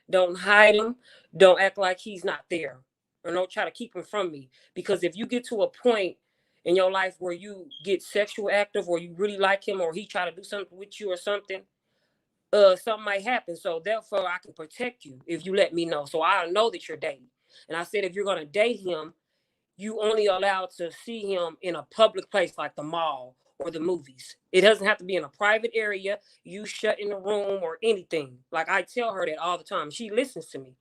Don't hide him. Don't act like he's not there, or don't try to keep him from me. Because if you get to a point in your life where you get sexual active, or you really like him, or he try to do something with you or something, something might happen. So therefore, I can protect you if you let me know. So I know that you're dating. And I said, if you're gonna date him, you only allowed to see him in a public place like the mall or the movies. It doesn't have to be in a private area, you shut in a room or anything. Like I tell her that all the time. She listens to me.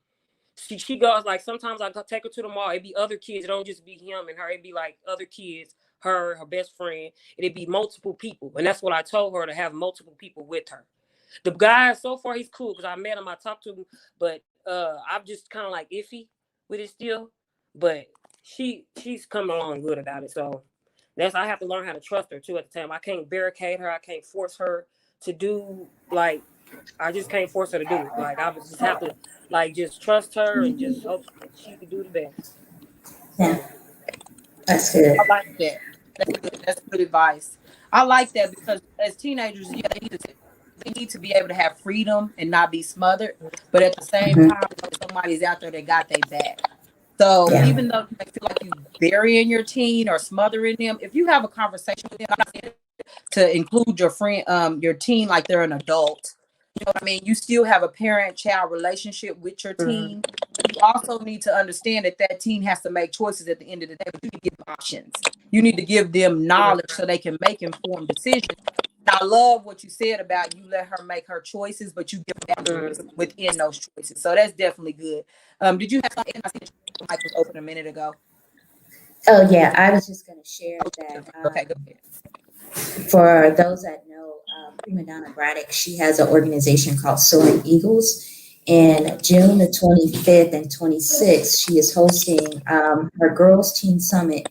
She goes, like, sometimes I take her to the mall. It'd be other kids. It don't just be him and her. It'd be like other kids, her best friend. It'd be multiple people. And that's what I told her, to have multiple people with her. The guy, so far, he's cool because I met him, I talked to him, but I'm just kind of like iffy with it still. But she's coming along good about it. So I have to learn how to trust her too at the time. I can't barricade her. I can't force her to do, like, I just can't force her to do it. Like, I just have to, like, just trust her and just hope she can do the best. Yeah, that's good. I like that. That's good advice. I like that, because as teenagers, yeah, definitely need to be able to have freedom and not be smothered. But at the same Mhm. time, somebody's out there that got their back. So Yeah. even though you may feel like you burying your teen or smothering them, if you have a conversation with them, I'm not saying to include your friend, your teen like they're an adult. You know what I mean? You still have a parent-child relationship with your teen. But you also need to understand that that teen has to make choices at the end of the day. But you need to give them options. You need to give them knowledge so they can make informed decisions. And I love what you said about you let her make her choices, but you give boundaries within those choices. So that's definitely good. Did you have something? I see the mic was open a minute ago. Oh, yeah. I was just going to share that. Okay, go ahead. For those that know, Prima Donna Braddock, she has an organization called Soaring Eagles. And June the 25th and 26th, she is hosting her Girls Teen Summit.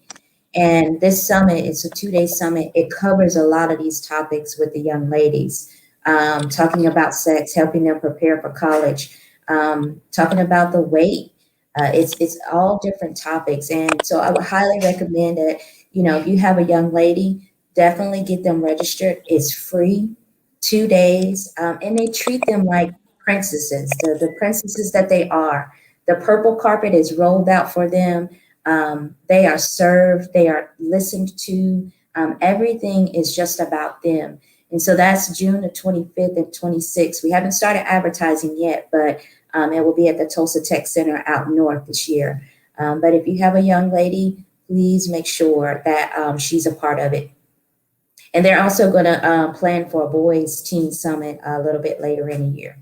And this summit is a 2-day summit. It covers a lot of these topics with the young ladies, talking about sex, helping them prepare for college, talking about the weight. It's all different topics. And so I would highly recommend that, if you have a young lady, definitely get them registered. It's free, 2 days, and they treat them like princesses, the princesses that they are. The purple carpet is rolled out for them. They are served, they are listened to. Everything is just about them. And so that's June the 25th and 26th. We haven't started advertising yet, but it will be at the Tulsa Tech Center out north this year. But if you have a young lady, please make sure that she's a part of it. And they're also going to plan for a boys' teen summit a little bit later in the year.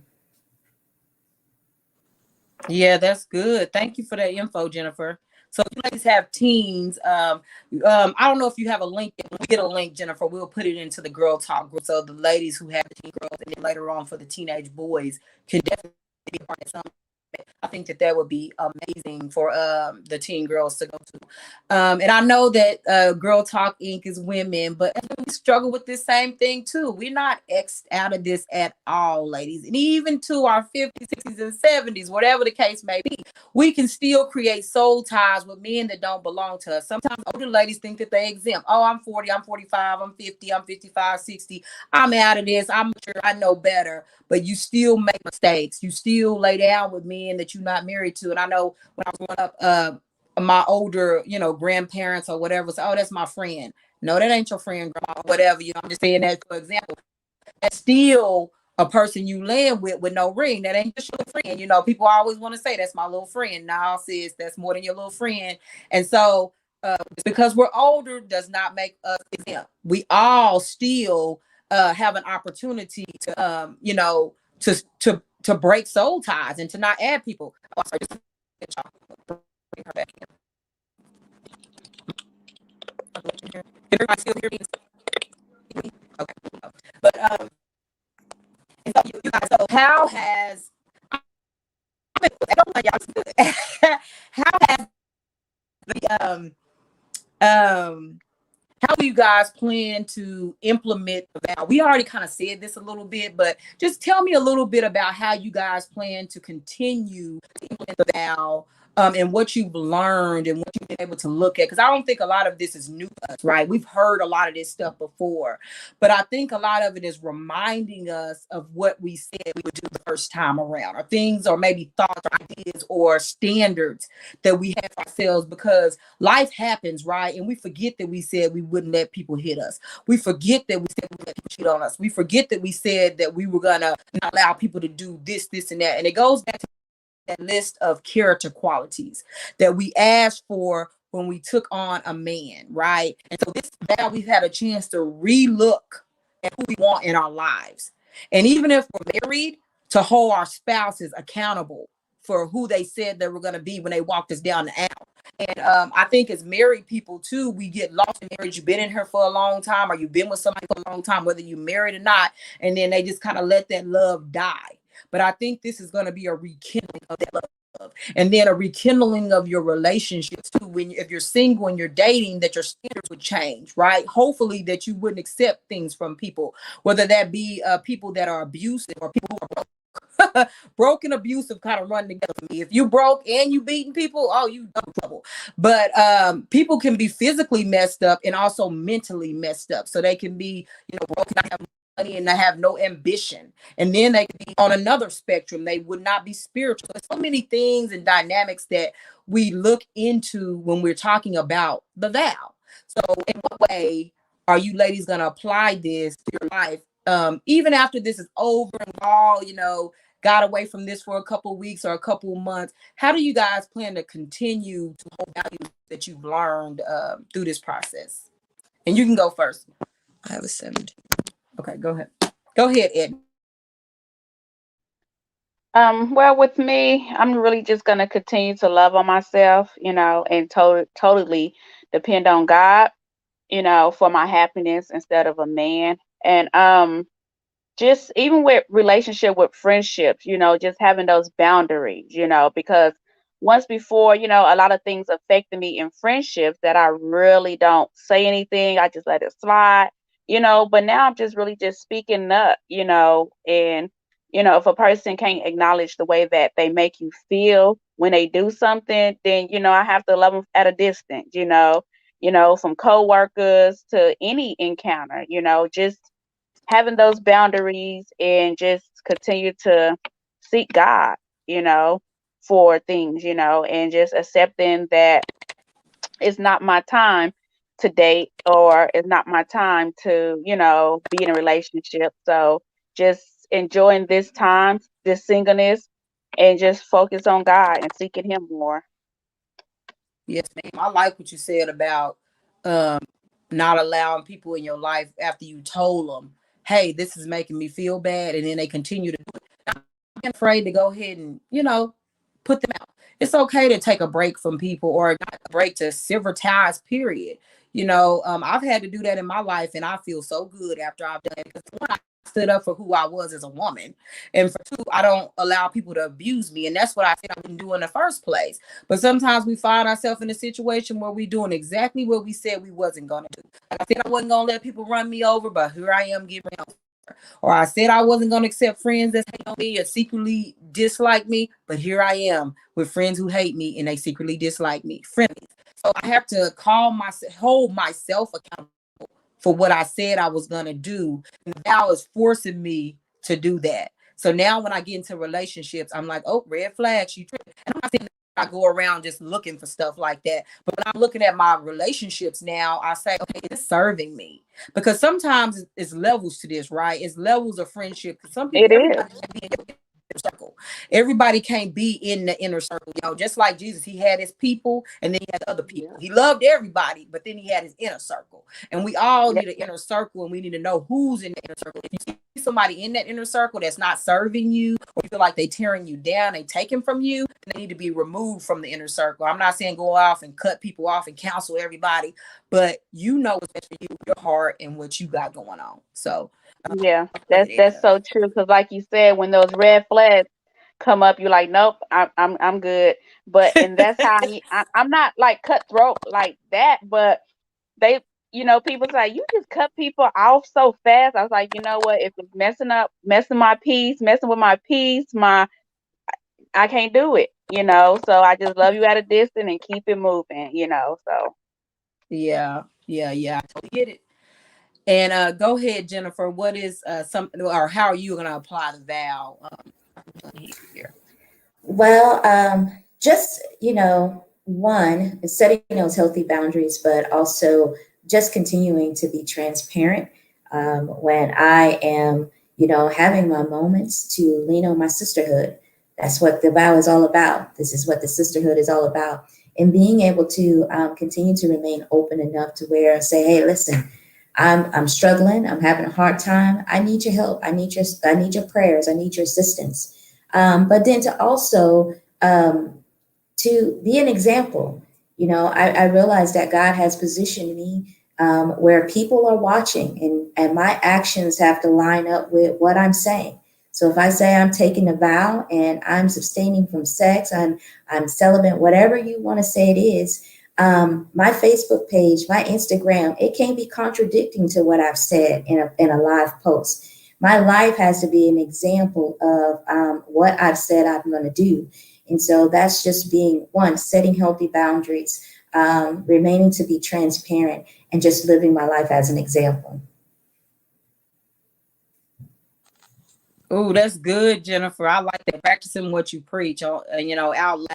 Yeah, that's good. Thank you for that info, Jennifer. So if you ladies have teens, I don't know if you have a link. When we get a link, Jennifer, we'll put it into the girl talk group. So the ladies who have teen girls, and then later on for the teenage boys, can definitely be a part of something. I think that would be amazing for the teen girls to go to. And I know that Girl Talk Inc. is women, but we struggle with this same thing too. We're not X'd out of this at all, ladies. And even to our 50s, 60s, and 70s, whatever the case may be, we can still create soul ties with men that don't belong to us. Sometimes older ladies think that they exempt. Oh, I'm 40, I'm 45, I'm 50, I'm 55, 60. I'm out of this. I'm sure I know better. But you still make mistakes. You still lay down with men that you're not married to. And I know when I was growing up, my older, grandparents or whatever say, oh, that's my friend. No, that ain't your friend, grandma, whatever. I'm just saying that for example. That's still a person you land with no ring. That ain't just your friend. People always want to say that's my little friend. Nah, sis, that's more than your little friend. And so because we're older does not make us exempt. We all still have an opportunity to to break soul ties and to not add people. Oh, sorry, bring her back in. Everybody still hear me? Okay. But so you guys, so how has how has the how do you guys plan to implement the vow? We already kind of said this a little bit, but just tell me a little bit about how you guys plan to continue to implement the vow, and what you've learned and what you've been able to look at. Because I don't think a lot of this is new to us, right? We've heard a lot of this stuff before, but I think a lot of it is reminding us of what we said we would do the first time around, or things, or maybe thoughts, or ideas, or standards that we have for ourselves, because life happens, right? And we forget that we said we wouldn't let people hit us. We forget that we said we would let people cheat on us. We forget that we said that we were gonna not allow people to do this, this, and that. And it goes back to that list of character qualities that we asked for when we took on a man, right? And so this now we've had a chance to relook at who we want in our lives. And even if we're married, to hold our spouses accountable for who they said they were going to be when they walked us down the aisle. And I think as married people too, we get lost in marriage. You've been in here for a long time, or you've been with somebody for a long time, whether you're married or not, and then they just kind of let that love die. But I think this is going to be a rekindling of that love, and then a rekindling of your relationships too. If you're single and you're dating, that your standards would change, right? Hopefully that you wouldn't accept things from people, whether that be people that are abusive or people who are broke. Broken abusive kind of run together for me. If you broke and you beating people, oh, you double trouble. But people can be physically messed up and also mentally messed up. So they can be, broken, not have money and they have no ambition. And then they could be on another spectrum. They would not be spiritual. There's so many things and dynamics that we look into when we're talking about the vow. So in what way are you ladies going to apply this to your life? Even after this is over and all, got away from this for a couple of weeks or a couple of months, how do you guys plan to continue to hold values that you've learned through this process? And you can go first. I have a 70. Okay, go ahead. Go ahead, Ed. Well, with me, I'm really just gonna continue to love on myself, and totally depend on God, for my happiness instead of a man. And just even with relationship with friendships, just having those boundaries, because once before, a lot of things affected me in friendships that I really don't say anything. I just let it slide, but now I'm just really just speaking up, and if a person can't acknowledge the way that they make you feel when they do something, then, I have to love them at a distance, from coworkers to any encounter, just having those boundaries and just continue to seek God, for things, and just accepting that it's not my time to date or it's not my time to, be in a relationship. So just enjoying this time, this singleness, and just focus on God and seeking Him more. Yes, ma'am. I like what you said about um, not allowing people in your life after you told them, hey, this is making me feel bad. And then they continue to do it. I'm afraid to go ahead and, put them out. It's okay to take a break from people or not a break to sever ties, period. I've had to do that in my life and I feel so good after I've done it. Because one, I stood up for who I was as a woman. And for two, I don't allow people to abuse me. And that's what I said I wouldn't do in the first place. But sometimes we find ourselves in a situation where we're doing exactly what we said we wasn't going to do. Like I said, I wasn't going to let people run me over, but here I am giving up. Or I said I wasn't going to accept friends that hate on me or secretly dislike me, but here I am with friends who hate me and they secretly dislike me. Friendly. So I have to hold myself accountable for what I said I was going to do. And now it's forcing me to do that. So now when I get into relationships, I'm like, oh, red flag, she tripped. And I'm not saying I go around just looking for stuff like that. But when I'm looking at my relationships now, I say, okay, it's serving me. Because sometimes it's levels to this, right? It's levels of friendship. Some people, It is. everybody can be in your inner circle. Everybody can't be in the inner circle. Just like Jesus, he had his people and then he had other people. Yeah. He loved everybody, but then he had his inner circle. And we all Yeah. need an inner circle and we need to know who's in the inner circle. If you see somebody in that inner circle that's not serving you or you feel like they tearing you down, they taking from you, they need to be removed from the inner circle. I'm not saying go off and cut people off and counsel everybody, but what's best for you, your heart, and what you got going on. So Yeah, that's so true. Because, like you said, when those red flags come up, you're like, nope, I'm good. But and that's how I'm not like cutthroat like that. But they, people say you just cut people off so fast. I was like, you know what? If it's messing my peace, messing with my peace, I can't do it. So I just love you at a distance and keep it moving. So yeah, I totally get it. And go ahead, Jennifer. What is something, or how are you going to apply the vow here? Well, just, one, is setting those healthy boundaries, but also just continuing to be transparent when I am, having my moments to lean on my sisterhood. That's what the vow is all about. This is what the sisterhood is all about. And being able to continue to remain open enough to where I say, hey, listen, I'm struggling. I'm having a hard time. I need your help. I need your prayers. I need your assistance. But then to also to be an example. I realize that God has positioned me where people are watching, and my actions have to line up with what I'm saying. So if I say I'm taking a vow and I'm abstaining from sex, I'm celibate, whatever you want to say it is, my Facebook page, my Instagram, it can't be contradicting to what I've said in a live post. My life has to be an example of what I've said I'm going to do. And so that's just being one, setting healthy boundaries, remaining to be transparent, and just living my life as an example. Oh, that's good, Jennifer. I like that. Practicing what you preach, out loud.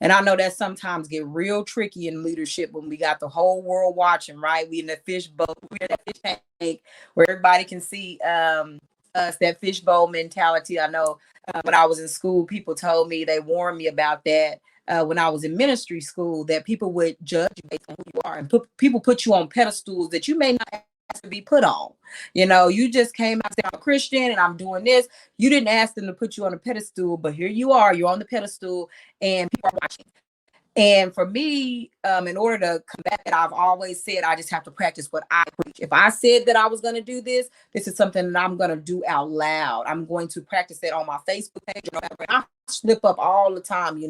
And I know that sometimes get real tricky in leadership when we got the whole world watching, right? We in the fishbowl, we in that fish tank where everybody can see us, that fishbowl mentality. I know when I was in school, people told me, they warned me about that. When I was in ministry school, that people would judge you based on who you are, and people put you on pedestals that you may not ask to be put on. You just came out saying I'm a Christian and I'm doing this. You didn't ask them to put you on a pedestal, but here you are. You're on the pedestal, and people are watching. And for me, in order to combat it, I've always said I just have to practice what I preach. If I said that I was going to do this, this is something that I'm going to do out loud. I'm going to practice it on my Facebook page. I slip up all the time.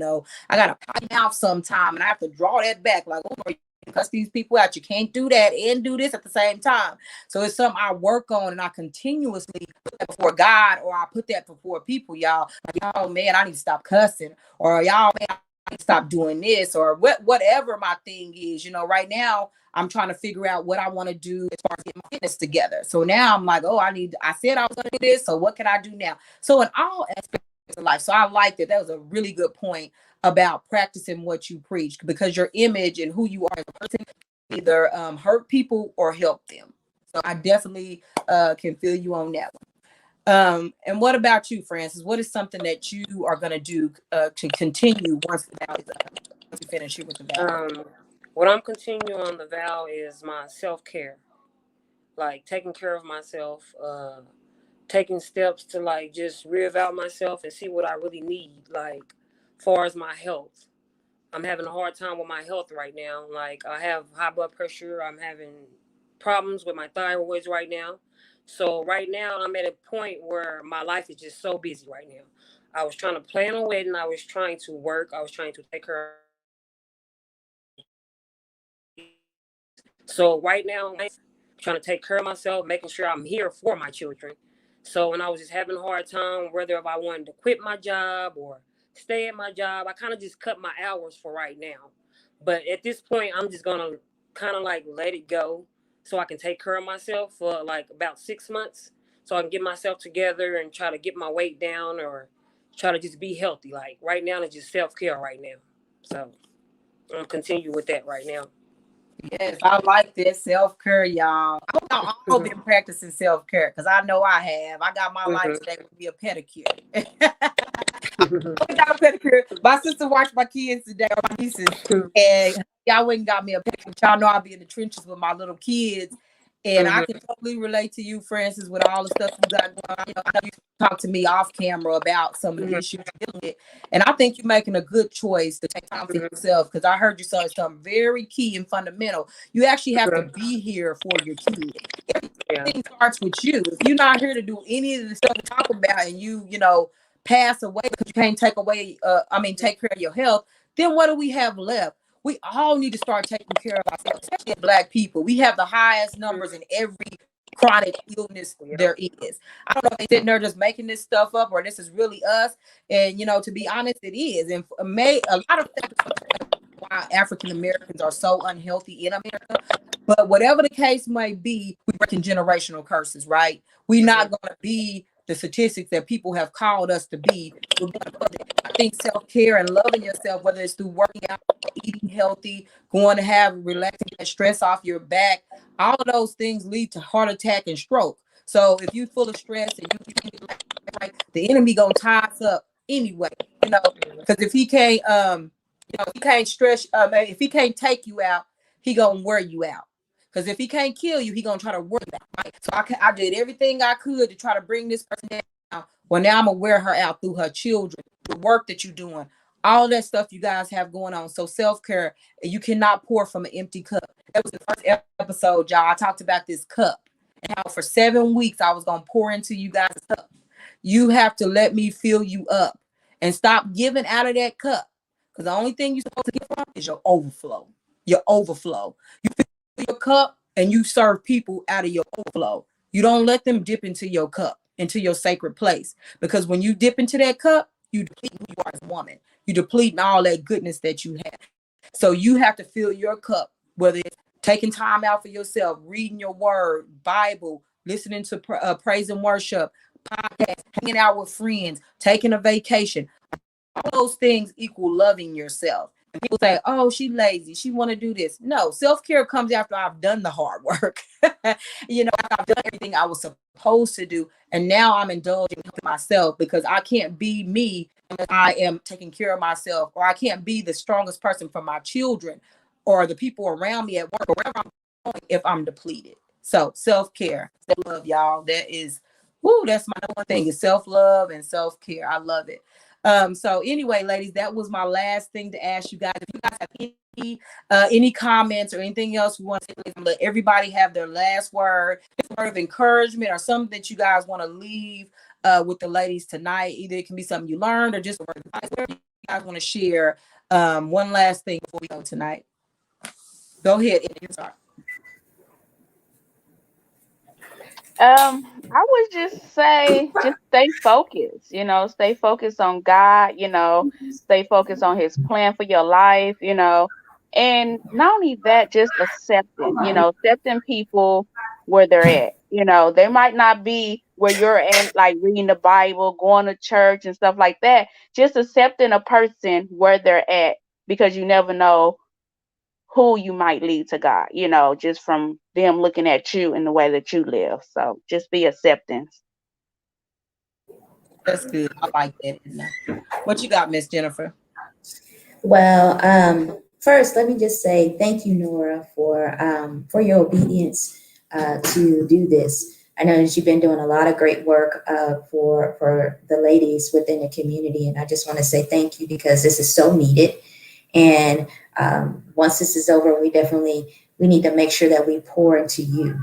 I got a potty mouth sometime, and I have to draw that back. Like, oh, you cuss these people out. You can't do that and do this at the same time. So it's something I work on, and I continuously put that before God, or I put that before people, y'all. Like, y'all, man, I need to stop cussing, or y'all, man, stop doing this, or whatever my thing is. Right now I'm trying to figure out what I want to do as far as getting my fitness together. So now I'm like, I said I was going to do this, so what can I do now? So in all aspects of life. So I like that. That was a really good point about practicing what you preach, because your image and who you are as a person either hurt people or help them. So I definitely can feel you on that one. And what about you, Francis? What is something that you are going to do to continue once the vow is up? Once you finish with the vow? What I'm continuing on the vow is my self-care, like taking care of myself, taking steps to like just reevaluate myself and see what I really need, like far as my health. I'm having a hard time with my health right now. Like, I have high blood pressure. I'm having problems with my thyroids right now. So right now I'm at a point where my life is just so busy right now. I was trying to plan a wedding. I was trying to work. I was trying to take care. So right now I'm trying to take care of myself, making sure I'm here for my children. So, and I was just having a hard time whether if I wanted to quit my job or stay at my job. I kind of just cut my hours for right now. But at this point, I'm just gonna kind of like let it go so I can take care of myself for like about 6 months, so I can get myself together and try to get my weight down or try to just be healthy. Like right now, it's just self-care right now. So I'm gonna continue with that right now. Yes, I like that self-care, y'all. I hope y'all all been practicing self-care, because I know I have. I got my life today with me a pedicure. I got a pedicure. My sister watched my kids today, or my nieces, and y'all went and got me a pedicure. Y'all know I'll be in the trenches with my little kids. And I can totally relate to you, Francis, with all the stuff you got going on. I know you talk to me off camera about some of the issues you're dealing with. And I think you're making a good choice to take time for yourself, because I heard you say something very key and fundamental. You actually have to be here for your kids. Everything starts with you. If you're not here to do any of the stuff we talk about, and you pass away because you can't take care of your health, then what do we have left? We all need to start taking care of ourselves, especially Black people. We have the highest numbers in every chronic illness there is. I don't know if they're sitting there just making this stuff up, or this is really us. And to be honest, it is. And a lot of why African Americans are so unhealthy in America. But whatever the case may be, we're breaking generational curses, right? We're not going to be the statistics that people have called us to be. I think self-care and loving yourself, whether it's through working out, eating healthy, going to have relaxing and stress off your back, all of those things lead to heart attack and stroke. So if you're full of stress and the enemy gonna tie us up anyway, because if he can't if he can't stress if he can't take you out, he gonna wear you out. Because if he can't kill you, he gonna try to wear you out, right? So I did everything I could to try to bring this person down. Well, now I'm gonna wear her out through her children, the work that you're doing, all that stuff you guys have going on. So self-care, you cannot pour from an empty cup. That was the first episode, y'all. I talked about this cup and how for 7 weeks I was gonna pour into you guys' cup. You have to let me fill you up and stop giving out of that cup. Because the only thing you're supposed to give from is your overflow. Your overflow. You fill your cup and you serve people out of your overflow. You don't let them dip into your cup, into your sacred place. Because when you dip into that cup, you deplete who you are as a woman. You deplete all that goodness that you have. So you have to fill your cup, whether it's taking time out for yourself, reading your word, Bible, listening to praise and worship, podcast, hanging out with friends, taking a vacation. All those things equal loving yourself. And people say, oh, she's lazy, she want to do this. No, self-care comes after I've done the hard work. I've done everything I was supposed to do, and now I'm indulging myself, because I can't be me unless I am taking care of myself, or I can't be the strongest person for my children or the people around me at work or wherever I'm going if I'm depleted. So self-care, self-love, y'all, that's my number one thing, is self-love and self-care. I love it. So anyway, ladies, that was my last thing to ask you guys. If you guys have any comments or anything else we want to say, let everybody have their last word, a word of encouragement, or something that you guys want to leave with the ladies tonight. Either it can be something you learned or just a word of advice, whatever you guys want to share. One last thing before we go tonight. Go ahead, Edna, start. I would just say, just stay focused, stay focused on God, stay focused on his plan for your life, and not only that, just accepting people where they're at. They might not be where you're at, like reading the Bible, going to church and stuff like that. Just accepting a person where they're at, because you never know who you might lead to God, just from them looking at you and the way that you live. So just be acceptance. That's good. I like that, Edna. What you got, Miss Jennifer? Well, first, let me just say thank you, Nora, for your obedience to do this. I know that you've been doing a lot of great work for the ladies within the community, and I just want to say thank you, because this is so needed. And once this is over, we need to make sure that we pour into you,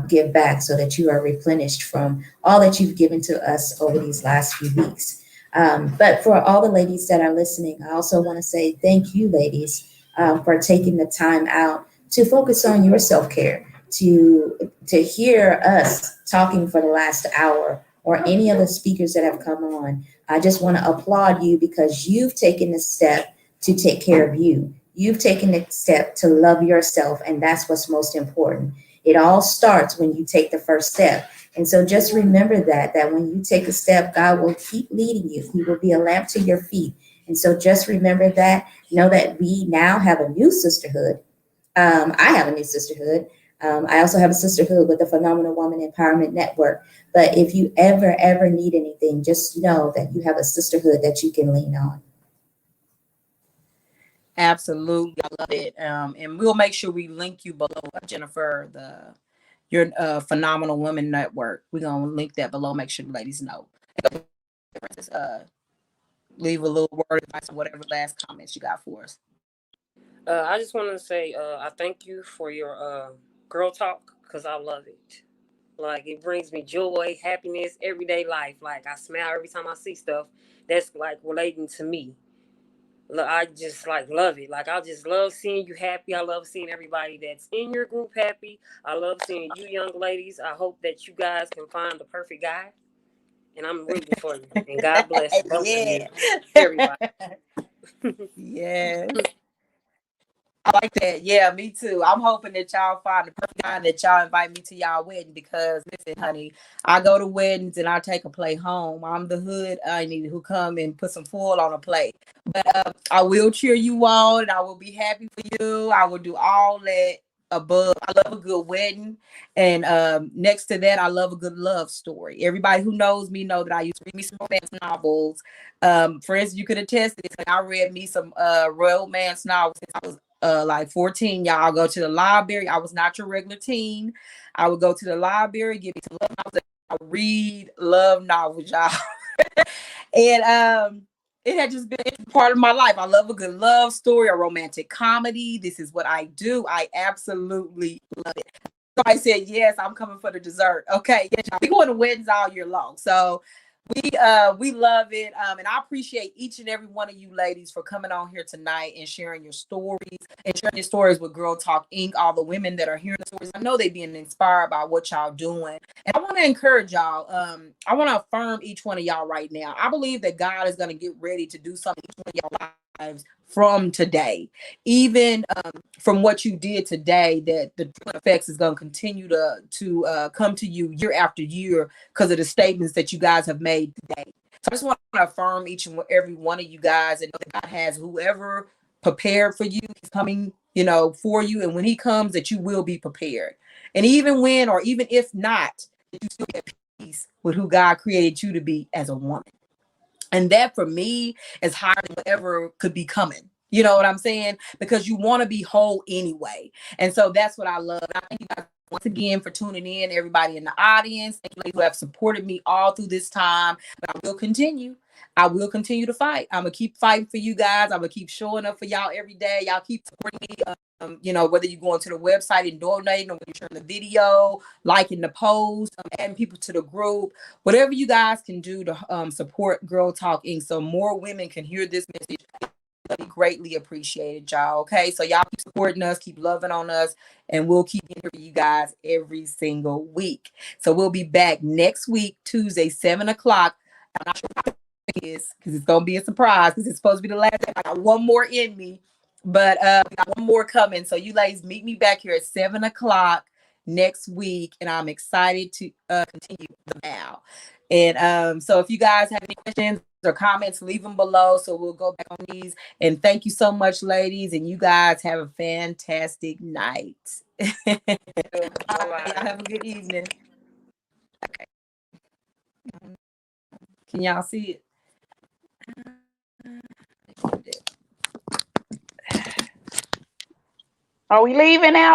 give back, so that you are replenished from all that you've given to us over these last few weeks. But for all the ladies that are listening, I also want to say thank you, ladies, for taking the time out to focus on your self-care, to hear us talking for the last hour, or any of the speakers that have come on. I just want to applaud you, because you've taken the step to take care of you. You've taken the step to love yourself, and that's what's most important. It all starts when you take the first step. And so just remember that when you take a step, God will keep leading you. He will be a lamp to your feet. And so just remember that. Know that we now have a new sisterhood. I have a new sisterhood. I also have a sisterhood with the Phenomenal Woman Empowerment Network. But if you ever need anything, just know that you have a sisterhood that you can lean on. Absolutely, I love it. And we'll make sure we link you below, Jennifer, your Phenomenal Women Network. We're gonna link that below. Make sure the ladies know. Leave a little word of advice or whatever last comments you got for us. I just want to say I thank you for your girl talk, because I love it. Like, it brings me joy, happiness, everyday life. Like, I smile every time I see stuff that's like relating to me. I just like love it. Like, I just love seeing you happy. I love seeing everybody that's in your group happy. I love seeing you young ladies. I hope that you guys can find the perfect guy. And I'm rooting for you. And God bless both of you. Everybody. Yes. I like that. Yeah, me too. I'm hoping that y'all find the perfect guy, that y'all invite me to y'all wedding, because listen, honey, I go to weddings and I take a plate home. I'm the hood I need who come and put some foil on a plate. But I will cheer you on, and I will be happy for you. I will do all that above. I love a good wedding, and next to that, I love a good love story. Everybody who knows me know that I used to read me some romance novels. For instance, you could attest to this. I read me some romance novels since I was like 14. Y'all go to the library. I was not your regular teen. I would go to the library, give me some love novels. I read love novels, y'all. And it had just been part of my life. I love a good love story, a romantic comedy. This is what I do. I absolutely love it. Somebody said, yes, I'm coming for the dessert. Okay, yes, we go to weddings all year long. So we love it. And I appreciate each and every one of you ladies for coming on here tonight and sharing your stories with Girl Talk Inc. All the women that are hearing the stories, I know they're being inspired by what y'all doing. And I want to encourage y'all. I want to affirm each one of y'all right now. I believe that God is going to get ready to do something in each one of y'all lives from today, even from what you did today, that the effects is going to continue to come to you year after year because of the statements that you guys have made today. So I just want to affirm each and every one of you guys, and know that God has whoever prepared for you is coming, for you. And when he comes, that you will be prepared. And even when, or even if not, you still get peace with who God created you to be as a woman. And that for me is higher than whatever could be coming. You know what I'm saying? Because you want to be whole anyway. And so that's what I love. I thank you guys once again for tuning in, everybody in the audience. Thank you who have supported me all through this time. But I will continue. I will continue to fight. I'm going to keep fighting for you guys. I'm going to keep showing up for y'all every day. Y'all keep supporting me. Whether you're going to the website and donating, or when you're sharing the video, liking the post, adding people to the group, whatever you guys can do to support Girl Talk Inc. so more women can hear this message. Be greatly appreciated, y'all. Okay, so y'all keep supporting us, keep loving on us, and we'll keep interviewing you guys every single week. So we'll be back next week, Tuesday, 7 o'clock. I'm not sure how it is because it's gonna be a surprise because it's supposed to be the last day. I got one more in me, but we got one more coming. So you ladies meet me back here at 7 o'clock next week, and I'm excited to continue the vow. And so if you guys have any questions or comments, leave them below so we'll go back on these. And thank you so much, ladies, and you guys have a fantastic night. Bye. Y'all have a good evening. Okay. Can y'all see it? Are we leaving out?